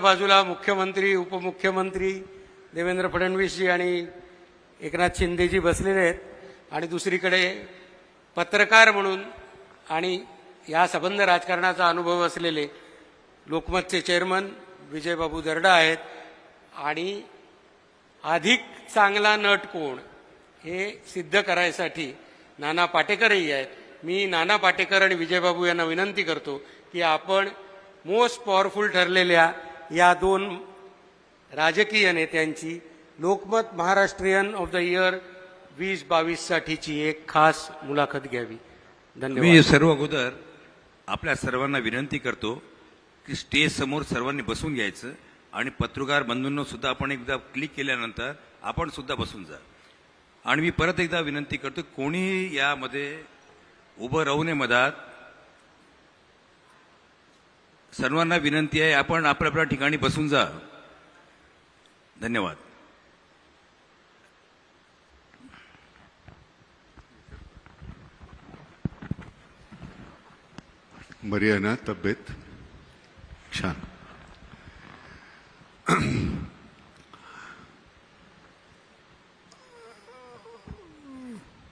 बाजूला मुख्यमंत्री उपमुख्यमंत्री देवेंद्र फडणवीसजी आणि एकनाथ शिंदेजी बसलेले आहेत आणि दुसरीकडे पत्रकार म्हणून आणि या संबंध राजकारणाचा अनुभव असलेले लोकमतचे चेअरमन विजयबाबू दर्डा आहेत आणि अधिक चांगला नट कोण हे सिद्ध करायसाठी नाना पाटेकरही आहेत. मी नाना पाटेकर आणि विजयबाबू यांना विनंती करतो की आपण मोस्ट पॉवरफुल ठरलेल्या या दोन राजकीय नेत्यांची Lokmat Maharashtrian of the year 2022 साठीची एक खास मुलाखत घ्यावी. धन्यवाद. मी सर्व अगोदर आपल्या सर्वांना विनंती करतो की स्टेज समोर सर्वांनी बसून घ्यायचं आणि पत्रकार बंधूंना सुद्धा आपण एकदा क्लिक केल्यानंतर आपण सुद्धा बसून जा. आणि मी परत एकदा विनंती करतो कोणी यामध्ये उभं राहू नये मधात. सर्वांना विनंती आहे आपण आपल्या ठिकाणी बसून जा. धन्यवाद. बरी आहे ना तब्येत? छान.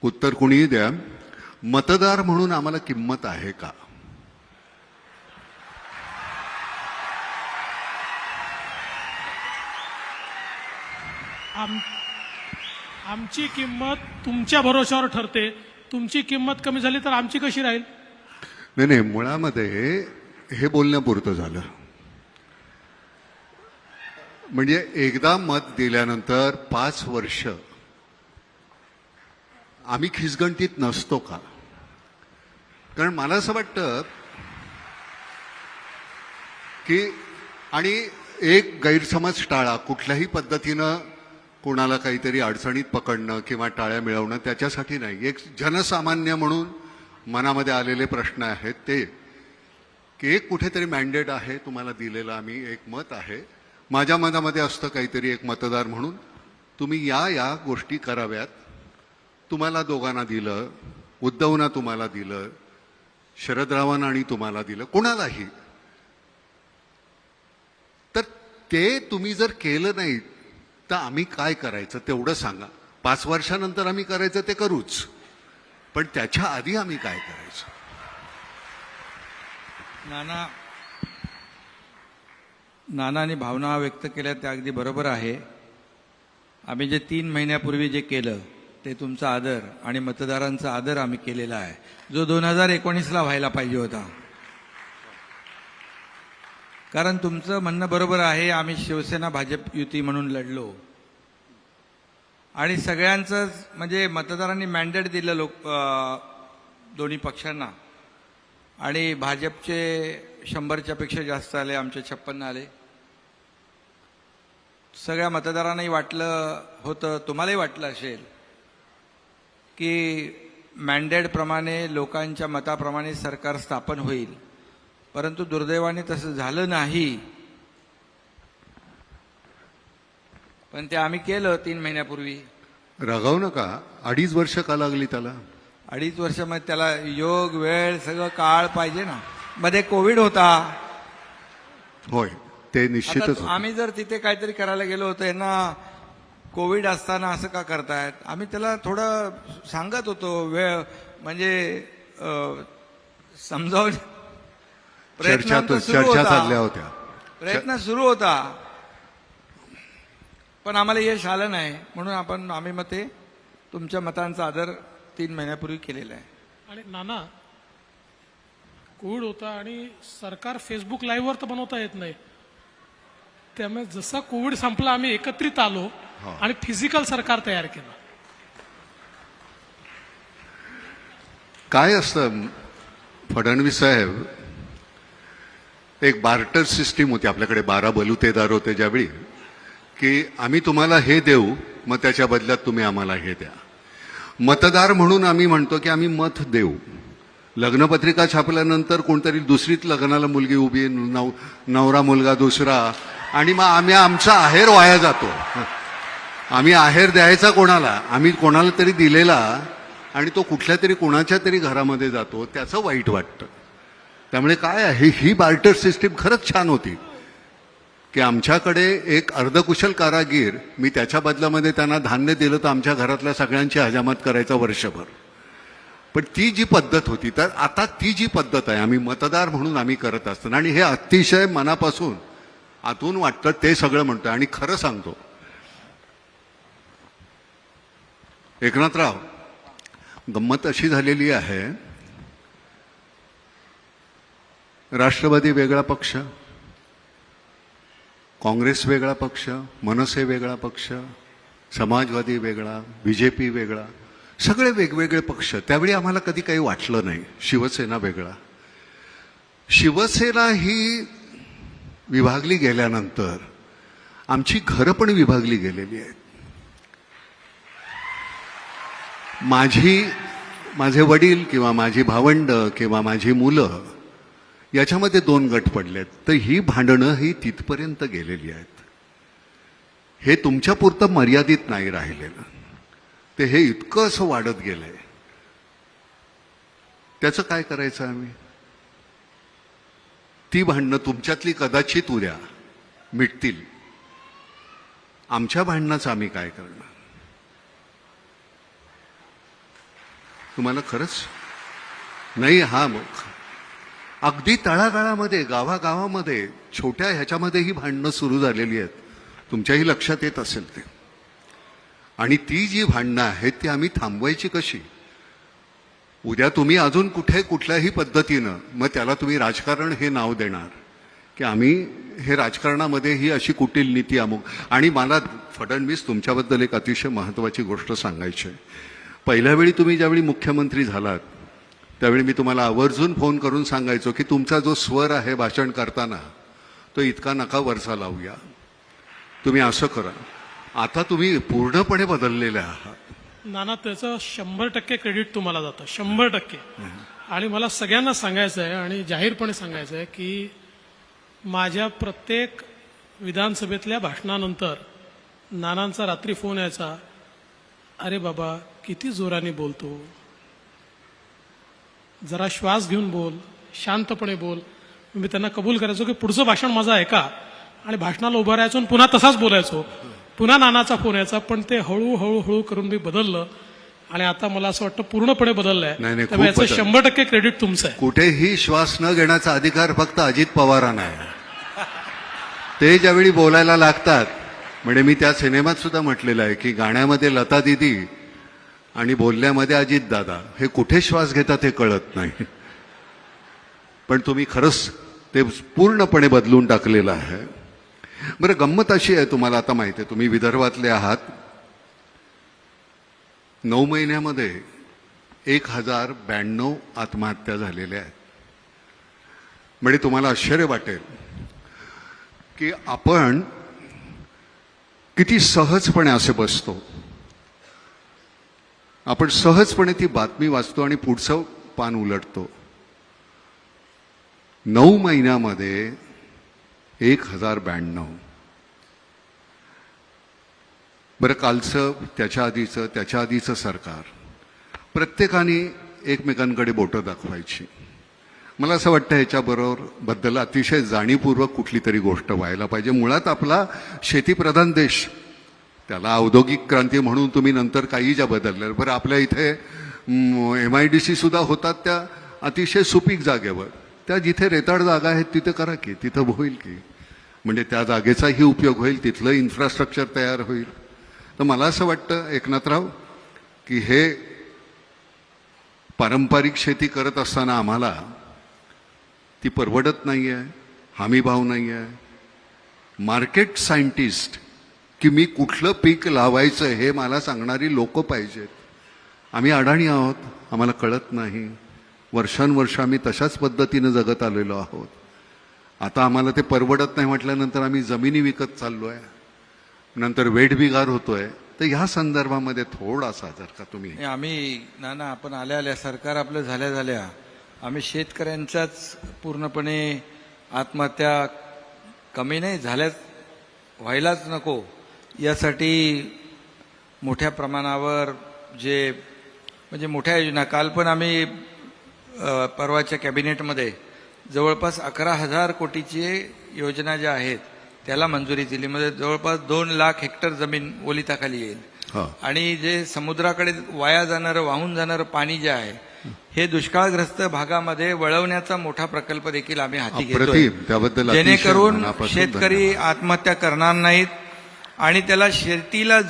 उत्तर कुणीही द्या. मतदार म्हणून आम्हाला किंमत आहे का? आमची किंमत तुमच्या भरोशावर ठरते. तुमची किंमत कमी झाली तर आमची कशी राहील? नाही, मुळामध्ये हे बोलण्यापुरतं झालं. म्हणजे एकदा मत दिल्यानंतर 5 वर्ष आम्ही खिसगंटीत नसतो का? कारण मला असं वाटतं की आणि एक गैरसमज टाळा. कुठल्याही पद्धतीनं कोणाला काहीतरी अडचणीत पकडणं किंवा टाळ्या मिळवणं त्याच्यासाठी नाही. एक जनसामान्य म्हणून मनामध्ये आलेले प्रश्न आहेत ते की एक कुठेतरी मॅन्डेट आहे तुम्हाला दिलेलं, आम्ही एक मत आहे. माझ्या मनामध्ये असतं काहीतरी एक मतदार म्हणून तुम्ही या गोष्टी कराव्यात. तुम्हाला दोघांना दिलं, उद्धवना तुम्हाला दिलं, शरदरावांना आणि तुम्हाला दिलं, कोणालाही. तर ते तुम्ही जर केलं नाही तर आम्ही काय करायचं तेवढं सांगा. 5 वर्षानंतर आम्ही करायचं ते करूच, पण त्याच्या आधी आम्ही काय करायचं? नानाने भावना व्यक्त केल्या त्या अगदी बरोबर आहे. आम्ही जे 3 महिन्यापूर्वी जे केलं ते तुमचा आदर आणि मतदारांचा आदर आम्ही केलेला आहे, जो 2019ला व्हायला पाहिजे होता. कारण तुमचं म्हणणं बरोबर आहे. आम्ही शिवसेना भाजप युती म्हणून लढलो आणि सगळ्यांचंच म्हणजे मतदारांनी मॅन्डेट दिलं दोन्ही पक्षांना. आणि भाजपचे 100च्या पेक्षा जास्त आले, आमचे 56 आले. सगळ्या मतदारांनाही वाटलं होतं, तुम्हालाही वाटलं असेल की मॅन्डेटप्रमाणे लोकांच्या मताप्रमाणे सरकार स्थापन होईल. परंतु दुर्दैवाने तसं झालं नाही. पण ते आम्ही केलं 3 महिन्यापूर्वी. रागावू नका. 2.5 वर्ष का लागली त्याला? 2.5 वर्षामध्ये त्याला योग वेळ सगळं काळ पाहिजे ना. मध्ये कोविड होता. होय, ते निश्चितच होतं. आम्ही जर तिथे काहीतरी करायला गेलो होतो, यांना कोविड असताना असं का करतायत, आम्ही त्याला थोडं सांगत होतो. वेळ म्हणजे समजावून चर्चा चालल्या होत्या. प्रयत्न सुरू होता, पण आम्हाला यश आलं नाही. म्हणून आम्ही मग ते तुमच्या मतांचा आदर 3 महिन्यापूर्वी केलेला आहे. आणि नाना, कोविड होता आणि सरकार फेसबुक लाईव्हवर तर बनवता येत नाही. त्यामुळे जसा कोविड संपला आम्ही एकत्रित आलो आणि फिजिकल सरकार तयार केलं. काय असतं फडणवीस साहेब, एक बार्टर सिस्टीम होती आपल्याकडे. 12 बलुतेदार होते ज्यावेळी, की आम्ही तुम्हाला हे देऊ, मग त्याच्या बदल्यात तुम्ही आम्हाला हे द्या. मतदार म्हणून आम्ही म्हणतो की आम्ही मत देऊ. लग्नपत्रिका छापल्यानंतर कोणतरी दुसरीच लग्नाला मुलगी उभी, नवरा मुलगा दुसरा, आणि मग आम्ही आमचा आहेर वाया जातो. आम्ही आहेर द्यायचा कोणाला? आम्ही कोणाला तरी दिलेला आणि तो कुठल्या तरी कोणाच्या तरी घरामध्ये जातो, त्याचं वाईट वाटतं. त्यामुळे काय आहे, ही बार्टर सिस्टीम खरंच छान होती. की आमच्याकडे एक अर्धकुशल कारागीर, मी त्याच्या बदल्यामध्ये त्यांना धान्य दिलं तर आमच्या घरातल्या सगळ्यांची हजामत करायचा वर्षभर. पण ती जी पद्धत होती, तर आता ती जी पद्धत आहे आम्ही मतदार म्हणून आम्ही करत असताना, आणि हे अतिशय मनापासून आतून वाटतं ते सगळं म्हणतो. आणि खरं सांगतो एकनाथराव, गंमत अशी झालेली आहे, राष्ट्रवादी वेगळा पक्ष, काँग्रेस वेगळा पक्ष, मनसे वेगळा पक्ष, समाजवादी वेगळा, बीजेपी वेगळा, सगळे वेगवेगळे पक्ष. त्यावेळी आम्हाला कधी काही वाटलं नाही. शिवसेना वेगळा. शिवसेना ही विभागली गेल्यानंतर आमची घरं पण विभागली गेलेली आहेत. माझे वडील किंवा माझी भावंड किंवा माझी मुलं याच्यामध्ये 2 गट पडलेत. तर ही भांडणं ही तिथपर्यंत गेलेली आहेत. हे तुमच्यापुरतं मर्यादित नाही राहिलेलं, ते हे इतकं असं वाढत गेलंय. त्याचं काय करायचं आम्ही? ती भांडणं तुमच्यातली कदाचित उद्या मिटतील, आमच्या भांडणाचं आम्ही काय करणार? तुम्हाला खरंच नाही. हा मग अगदी तळागाळामध्ये, गावागावामध्ये, छोट्या ह्याच्यामध्ये ही भांडणं सुरू झालेली आहेत. तुमच्याही लक्षात येत असेल ते. आणि ती जी भांडणं आहेत ती आम्ही थांबवायची कशी? उद्या तुम्ही अजून कुठल्याही पद्धतीनं मग त्याला तुम्ही राजकारण हे नाव देणार की आम्ही हे राजकारणामध्ये ही अशी कुटील नीती अमुक. आणि मला फडणवीस तुमच्याबद्दल एक अतिशय महत्त्वाची गोष्ट सांगायची आहे. पहिल्या वेळी तुम्ही ज्यावेळी मुख्यमंत्री झालात त्यावेळी मी तुम्हाला आवर्जून फोन करून सांगायचो की तुमचा जो स्वर आहे भाषण करताना तो इतका नका वरचा लावूया, तुम्ही असं करा. आता तुम्ही पूर्णपणे बदललेले आहात. नाना, त्याचं 100% क्रेडिट तुम्हाला जातं, 100%. आणि मला सगळ्यांना सांगायचं आहे आणि जाहीरपणे सांगायचं आहे की माझ्या प्रत्येक विधानसभेतल्या भाषणानंतर नानांचा रात्री फोन यायचा, अरे बाबा किती जोराने बोलतो, जरा श्वास घेऊन बोल, शांतपणे बोल. मी त्यांना कबूल करायचो की पुढचं भाषण माझं ऐका, आणि भाषणाला उभं राहायचो आणि पुन्हा तसाच बोलायचो. पुन्हा नानाचा फोन यायचा, पण ते हळूहळू करून मी बदललं आणि आता मला असं वाटतं पूर्णपणे बदललंय. नाही, त्यामुळे याचं खूप 100% क्रेडिट तुमचं आहे. कुठेही श्वास न घेण्याचा अधिकार फक्त अजित पवारांना आहे. ते ज्यावेळी बोलायला लागतात, म्हणजे मी त्या सिनेमात सुद्धा म्हटलेलं आहे की गाण्यामध्ये लता दिदी आणि बोलण्यामध्ये अजित दादा, हे कुठे श्वास घेतात हे कळत नाही. पण तुम्ही खरंच ते पूर्णपणे बदलून टाकलेलं आहे. बरं, गंमत अशी आहे, तुम्हाला आता माहिती आहे, तुम्ही विदर्भातले आहात. 9 महिन्यामध्ये 1092 आत्महत्या झालेल्या आहेत. म्हणजे तुम्हाला आश्चर्य वाटेल की आपण किती सहजपणे असे बसतो, आपण सहजपणे ती बातमी वाचतो आणि पुढचं पान उलटतो. 9 महिन्यामध्ये 1092. बरं, कालचं, त्याच्या आधीचं सरकार, प्रत्येकाने एकमेकांकडे बोटं दाखवायची. मला असं वाटतं ह्याच्याबद्दल अतिशय जाणीवपूर्वक कुठली तरी गोष्ट व्हायला पाहिजे. मुळात आपला शेतीप्रधान देश, त्याला औद्योगिक क्रांती म्हणून तुम्ही नंतर काही ज्या बदलल्या. बरं, आपल्या इथे MIDC सुद्धा होतात त्या अतिशय सुपीक जागेवर. त्या जिथे रेताड जागा आहेत तिथे करा की, तिथं होईल की, म्हणजे त्या जागेचाही उपयोग होईल, तिथलं इन्फ्रास्ट्रक्चर तयार होईल. तर मला असं वाटतं एकनाथराव की हे पारंपरिक शेती करत असताना आम्हाला ती परवडत नाही आहे, हमीभाव नाही आहे. मार्केट सायंटिस्ट की मी कुठलं पीक लावायचं हे मला सांगणारी लोक पाहिजेत. आम्ही अडाणी आहोत, आम्हाला कळत नाही. वर्षानुवर्ष आम्ही तशाच पद्धतीनं जगत आलेलो आहोत. आता आम्हाला ते परवडत नाही म्हटल्यानंतर आम्ही जमिनी विकत चाललोय, नंतर वेठबिगार होतोय. तर ह्या संदर्भामध्ये थोडासा जर का तुम्ही आम्ही नाना, आपण आल्या सरकार आपलं झाल्या आम्ही शेतकऱ्यांच्याच पूर्णपणे आत्महत्या कमी नाही झाल्याच, व्हायलाच नको यासाठी मोठ्या प्रमाणावर जे म्हणजे मोठ्या योजना, काल पण आम्ही परवाच्या कॅबिनेटमध्ये जवळपास 11,000 कोटीची योजना ज्या आहेत त्याला मंजुरी दिली. म्हणजे जवळपास 2 लाख हेक्टर जमीन ओलिताखाली येईल. हा. आणि जे समुद्राकडे वाया जाणारं वाहून जाणारं पाणी जे आहे हे दुष्काळग्रस्त भागामध्ये वळवण्याचा मोठा प्रकल्प देखील आम्ही हाती घेतोय, अप्रतिम. त्याबद्दल अतिशय जेणेकरून मनापासून शेतकरी आत्महत्या करणार नाहीत आणि त्याला शेतीला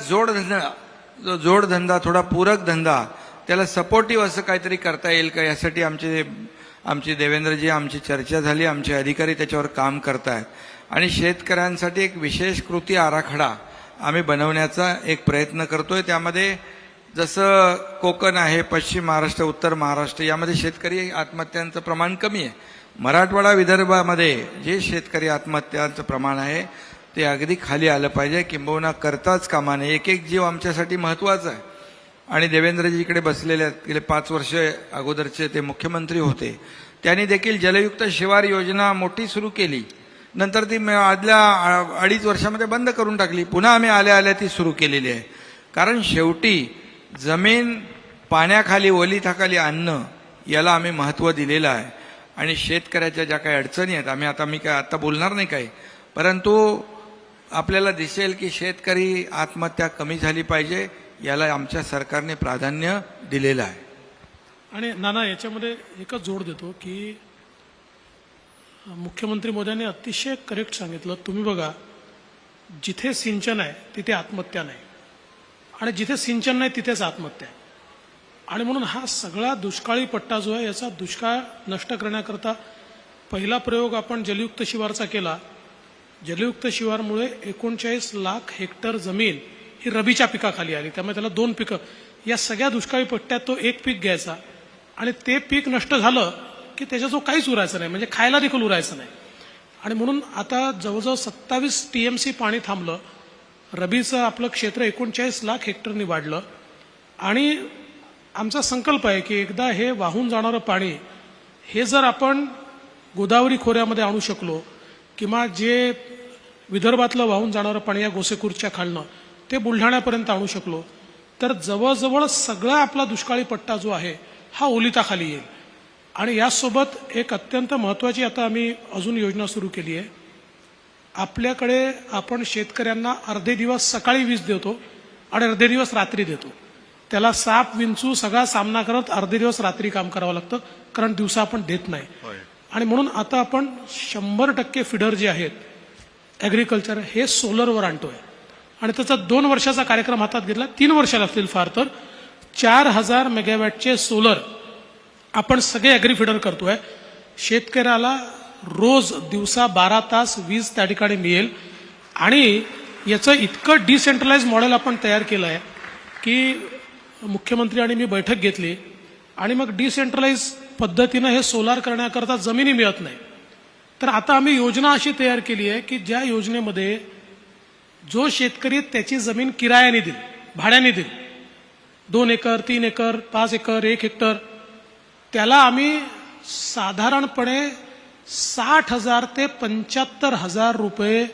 जोडधंदा थोडा पूरक धंदा त्याला सपोर्टिव्ह असं काहीतरी करता येईल का, यासाठी आमची देवेंद्रजी आमची चर्चा झाली. आमचे अधिकारी त्याच्यावर काम करतायत आणि शेतकऱ्यांसाठी एक विशेष कृती आराखडा आम्ही बनवण्याचा एक प्रयत्न करतोय. त्यामध्ये जसं कोकण आहे, पश्चिम महाराष्ट्र, उत्तर महाराष्ट्र यामध्ये शेतकरी आत्महत्यांचं प्रमाण कमी आहे. मराठवाडा विदर्भामध्ये जे शेतकरी आत्महत्यांचं प्रमाण आहे ते अगदी खाली आलं पाहिजे, किंबहुना करताच कामा नये. एक एक जीव आमच्यासाठी महत्त्वाचा आहे. आणि देवेंद्रजी इकडे बसलेले आहेत, गेले 5 वर्ष अगोदरचे ते मुख्यमंत्री होते. त्यांनी देखील जलयुक्त शिवार योजना मोठी सुरू केली. नंतर ती आदल्या 2.5 वर्षामध्ये बंद करून टाकली. पुन्हा आम्ही आल्या ती सुरू केलेली आहे. कारण शेवटी जमीन पाण्याखाली ओलिताखाली आणणं याला आम्ही महत्त्व दिलेलं आहे. आणि शेतकऱ्याच्या ज्या काही अडचणी आहेत मी काय आता बोलणार नाही काही, परंतु आपल्याला दिसेल की शेतकरी आत्महत्या कमी झाली पाहिजे, याला आमच्या सरकारने प्राधान्य दिलेलं आहे. आणि नाना याच्यामध्ये एकच जोड देतो की मुख्यमंत्री मोदयांनी अतिशय करेक्ट सांगितलं. तुम्ही बघा, जिथे सिंचन आहे तिथे आत्महत्या नाही आणि जिथे सिंचन नाही तिथेच आत्महत्या आहे. आणि म्हणून हा सगळा दुष्काळी पट्टा जो आहे याचा दुष्काळ नष्ट करण्याकरता पहिला प्रयोग आपण जलयुक्त शिवारचा केला. जलयुक्त शिवारमुळे 39 लाख हेक्टर जमीन ही रबीच्या पिकाखाली आली. त्यामुळे त्याला 2 पिकं, या सगळ्या दुष्काळी पट्ट्यात तो 1 पीक घ्यायचा आणि ते पीक नष्ट झालं की त्याच्या जो काहीच उरायचं नाही, म्हणजे खायला देखील उरायचं नाही. आणि म्हणून आता जवळजवळ 27 TMC पाणी थांबलं. रबीचं आपलं क्षेत्र 39 लाख हेक्टरनी वाढलं. आणि आमचा संकल्प आहे की एकदा हे वाहून जाणारं पाणी हे जर आपण गोदावरी खोऱ्यामध्ये आणू शकलो किंवा जे विदर्भातलं वाहून जाणारं पाणी या गोसेखुर्दच्या खालनं ते बुलढाण्यापर्यंत आणू शकलो तर जवळजवळ सगळा आपला दुष्काळी पट्टा जो आहे हा ओलिताखाली येईल. आणि यासोबत एक अत्यंत महत्त्वाची आता आम्ही अजून योजना सुरू केली आहे. आपल्याकडे आपण शेतकऱ्यांना अर्धे दिवस सकाळी वीज देतो आणि अर्धे दिवस रात्री देतो. त्याला साप विंचू सगळा सामना करत अर्धे दिवस रात्री काम करावं लागतं, कारण दिवसा आपण देत नाही. आणि म्हणून आता आपण 100% फिडर जे आहेत ॲग्रिकल्चर हे सोलरवर आणतोय. आणि त्याचा 2 वर्षाचा कार्यक्रम हातात घेतला. 3 वर्ष लागतील फार तर. 4000 मेगावॅटचे सोलर आपण सगळे ॲग्री फिडर करतोय. शेतकऱ्याला रोज दिवसा 12 तास वीज त्या ठिकाणी मिळेल. आणि याचं इतकं डिसेंट्रलाइज मॉडेल आपण तयार केलं आहे की मुख्यमंत्री आणि मी बैठक घेतली आणि मग डिसेंट्रलाइज पद्धतीनं हे सोलार करण्याकरता जमिनी मिळत नाही. तर आता आम्ही योजना अशी तयार केली आहे की ज्या योजनेमध्ये जो शेतकरी त्याची जमीन किरायाने देईल, भाड्याने देईल, 2 एकर 3 एकर 5 एकर 1 हेक्टर, त्याला आम्ही साधारणपणे 60,000 ते 75,000 रुपये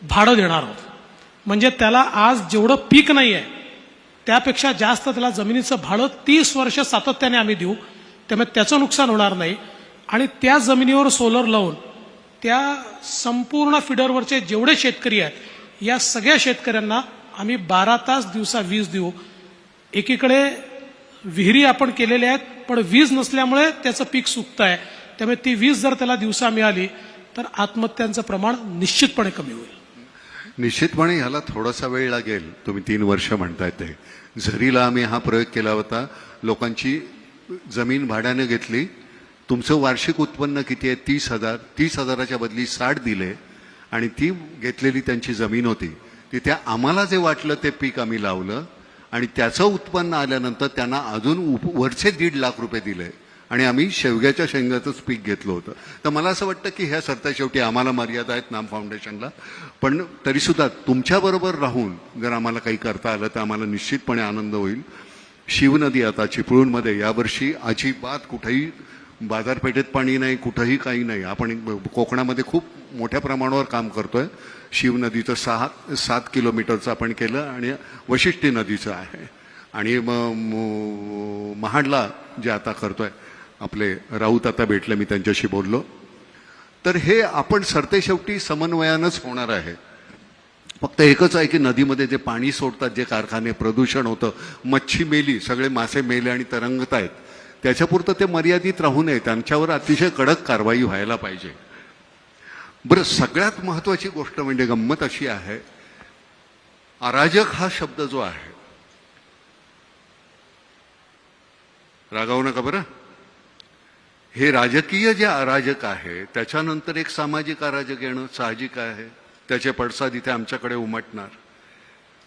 भाडं देणार आहोत. म्हणजे त्याला आज जेवढं पीक नाही आहे त्यापेक्षा जास्त त्याला जमिनीचं भाडं 30 वर्ष सातत्याने आम्ही देऊ. त्यामुळे त्याचं नुकसान होणार नाही. आणि त्या जमिनीवर सोलर लावून त्या संपूर्ण फिडरवरचे जेवढे शेतकरी आहेत या सगळ्या शेतकऱ्यांना आम्ही 12 तास दिवसा वीज देऊ. एकीकडे विहिरी आपण केलेल्या आहेत पण वीज नसल्यामुळे त्याचं पीक सुकतं आहे. त्यामुळे ती वीज जर त्याला दिवसा मिळाली तर आत्महत्यांचं प्रमाण निश्चितपणे कमी होईल. निश्चितपणे ह्याला थोडासा वेळ लागेल. तुम्ही 3 वर्ष म्हणताय ते. झरीला आम्ही हा प्रयोग केला होता. लोकांची जमीन भाड्याने घेतली. तुमचं वार्षिक उत्पन्न किती आहे? 30,000. 30,000च्या बदली 60 दिले आणि ती घेतलेली त्यांची जमीन होती. तिथे आम्हाला जे वाटलं ते पीक आम्ही लावलं आणि त्याचं उत्पन्न आल्यानंतर त्यांना अजून वरचे 1.5 लाख रुपये दिले आणि आम्ही शेवग्याच्या शेंगाचंच पीक घेतलं होतं. तर मला असं वाटतं की ह्या सरता शेवटी आम्हाला मर्यादा आहेत नाम फाउंडेशनला, पण तरीसुद्धा तुमच्याबरोबर राहून जर आम्हाला काही करता आलं तर आम्हाला निश्चितपणे आनंद होईल. शिवनदी आता चिपळूणमध्ये यावर्षी अजिबात कुठेही बाजारपेठेत पाणी नाही, कुठंही काही नाही. आपण कोकणामध्ये खूप मोठ्या प्रमाणावर काम करतोय. शिवनदीचं 7 किलोमीटरचं आपण केलं आणि वशिष्ठी नदीचं आहे. आणि महाडला जे आता करतोय आपले राऊत आता भेटले, मी त्यांच्याशी बोललो. तर हे आपण सरतेशेवटी समन्वयानंच होणार आहे. फक्त एकच आहे की नदीमध्ये जे पाणी सोडतात, जे कारखाने, प्रदूषण होतं, मच्छी मेली, सगळे मासे मेले आणि तरंगत आहेत, त्याच्यापुरतं ते मर्यादित राहू नये, त्यांच्यावर अतिशय कडक कारवाई व्हायला पाहिजे. बरं, सगळ्यात महत्वाची गोष्ट म्हणजे गंमत अशी आहे, अराजक हा शब्द जो आहे, रागावू नका बरं, हे राजकीय जे अराजक आहे त्याच्यानंतर एक सामाजिक अराजक येणं साहजिक आहे. त्याचे पडसाद इथे आमच्याकडे उमटणार.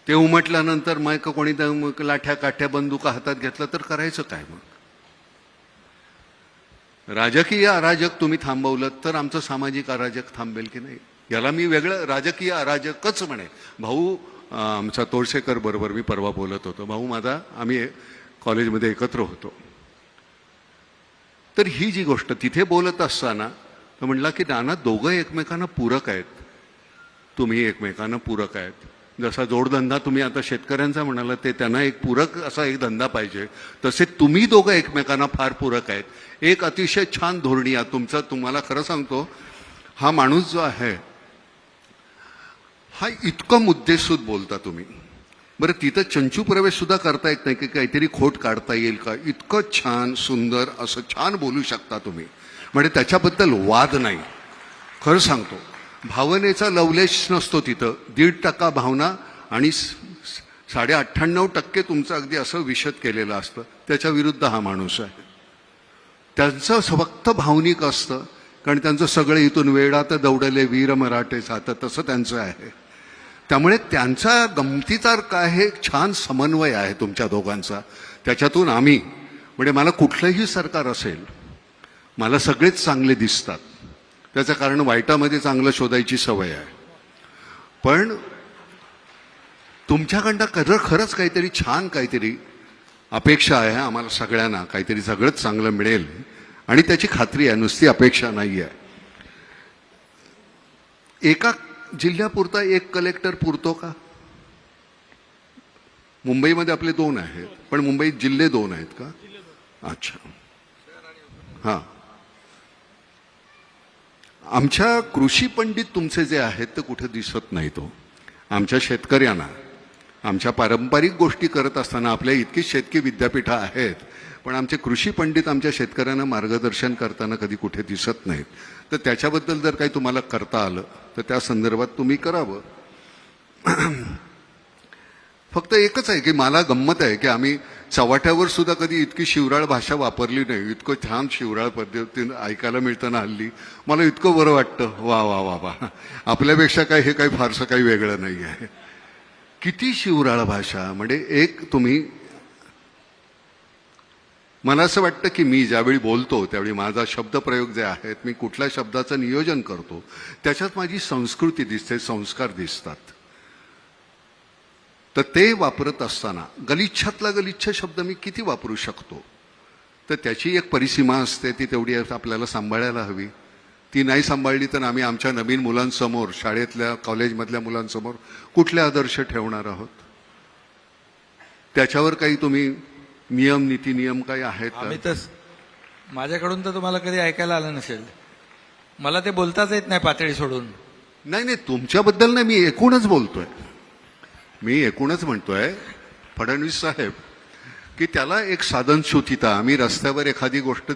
ते उमटल्यानंतर मग कोणी लाठ्या काठ्या बंदुका हातात घेतला तर करायचं काय? मग राजकीय अराजक तुम्ही थांबवलं तर आमचं सामाजिक अराजक थांबेल की नाही? याला मी वेगळं राजकीय अराजकच म्हणे. भाऊ आमचा तोडसेकर बरोबर मी परवा बोलत होतो, भाऊ माझा, आम्ही कॉलेजमध्ये एकत्र होतो. तर ही जी गोष्ट तिथे बोलत असताना तो म्हणला की नाना, दोघं एकमेकांना पूरक आहेत, तुम्ही एकमेकांना पूरक आहेत. जसा जोडधंदा तुम्ही आता शेतकऱ्यांचा म्हणाला, ते त्यांना एक पूरक असा एक धंदा पाहिजे, तसे तुम्ही दोघं एकमेकांना फार पूरक आहेत. एक अतिशय छान धोरणी आहे तुमचं. तुम्हाला खरं सांगतो, हा माणूस जो आहे हा इतकं मुद्देसूद बोलता तुम्ही. बरं, तिथं चंचू प्रवेश सुद्धा करता येत नाही की काहीतरी खोट काढता येईल का? इतकं छान सुंदर असं छान बोलू शकता तुम्ही, म्हणजे त्याच्याबद्दल वाद नाही. खरं सांगतो, भावनेचा लवलेश नसतो तिथं. 1.5% भावना आणि 98.5% तुमचं अगदी असं विशद केलेलं असतं. त्याच्या विरुद्ध हा माणूस आहे. त्यांचं फक्त भावनिक असतं, कारण त्यांचं सगळं इथून वेडात दौडले वीर मराठे सात, तसं त्यांचं आहे. त्यामुळे त्यांचा गमतीचा काय हे छान समन्वय आहे तुमच्या दोघांचा. त्याच्यातून आम्ही, म्हणजे मला कुठलंही सरकार असेल, मला सगळेच चांगले दिसतात. त्याचं कारण वाईटामध्ये चांगलं शोधायची सवय आहे. पण तुमच्याकडनं खरंच काहीतरी छान काहीतरी अपेक्षा आहे आम्हाला सगळ्यांना. काहीतरी सगळंच चांगलं मिळेल आणि त्याची खात्री आहे, नुसती अपेक्षा नाही आहे. एका जिल्ह्यापुरता एक कलेक्टर पुरतो का? मुंबईमध्ये आपले 2 आहेत, पण मुंबईत जिल्हे 2 आहेत का? अच्छा, हां. आमच्या कृषी पंडित तुमचे जे आहेत ते कुठे दिसत नाही. तो आमच्या शेतकऱ्यांना, आमच्या पारंपरिक गोष्टी करत असताना आपल्या इतकी शेतकी विद्यापीठं आहेत, पण आमचे कृषी पंडित आमच्या शेतकऱ्यांना मार्गदर्शन करताना कधी कुठे दिसत नाहीत. तर त्याच्याबद्दल जर काही तुम्हाला करता आलं तर त्या संदर्भात तुम्ही करावं. फक्त एकच आहे की मला गंमत आहे की आम्ही चव्हाट्यावर सुद्धा कधी इतकी शिवराळ भाषा वापरली नाही. इतकं छान शिवराळ पद्धतीनं ऐकायला मिळतं ना हल्ली, मला इतकं बरं वाटतं. वा वा वा वा, आपल्यापेक्षा काय हे काही फारसं काही वेगळं नाही आहे. किती शिवराळ भाषा, म्हणजे एक तुम्ही, मला असं वाटतं की मी ज्यावेळी बोलतो त्यावेळी माझा शब्दप्रयोग जे आहेत, मी कुठल्या शब्दाचं नियोजन करतो त्याच्यात माझी संस्कृती दिसते, संस्कार दिसतात. तर ते वापरत असताना गलिच्छातला गलिच्छ शब्द मी किती वापरू शकतो, तर त्याची एक परिसीमा असते, ती तेवढी आपल्याला सांभाळायला हवी. ती नाही सांभाळली तर आम्ही आमच्या नवीन मुलांसमोर, शाळेतल्या कॉलेजमधल्या मुलांसमोर कुठले आदर्श ठेवणार आहोत? त्याच्यावर काही तुम्ही नियम, नीती नियम काही आहेत का? आम्ही तर, माझ्याकडून तर तुम्हाला कधी ऐकायला आलं नसेल. मला ते बोलताच येत नाही पातळी सोडून. नाही नाही, तुमच्याबद्दल नाही, मी एकूणच बोलतोय. मी एकूणच म्हणतोय फडणवीस साहेब की त्याला एक साधनशुद्धता. आम्ही रस्त्यावर एखादी गोष्ट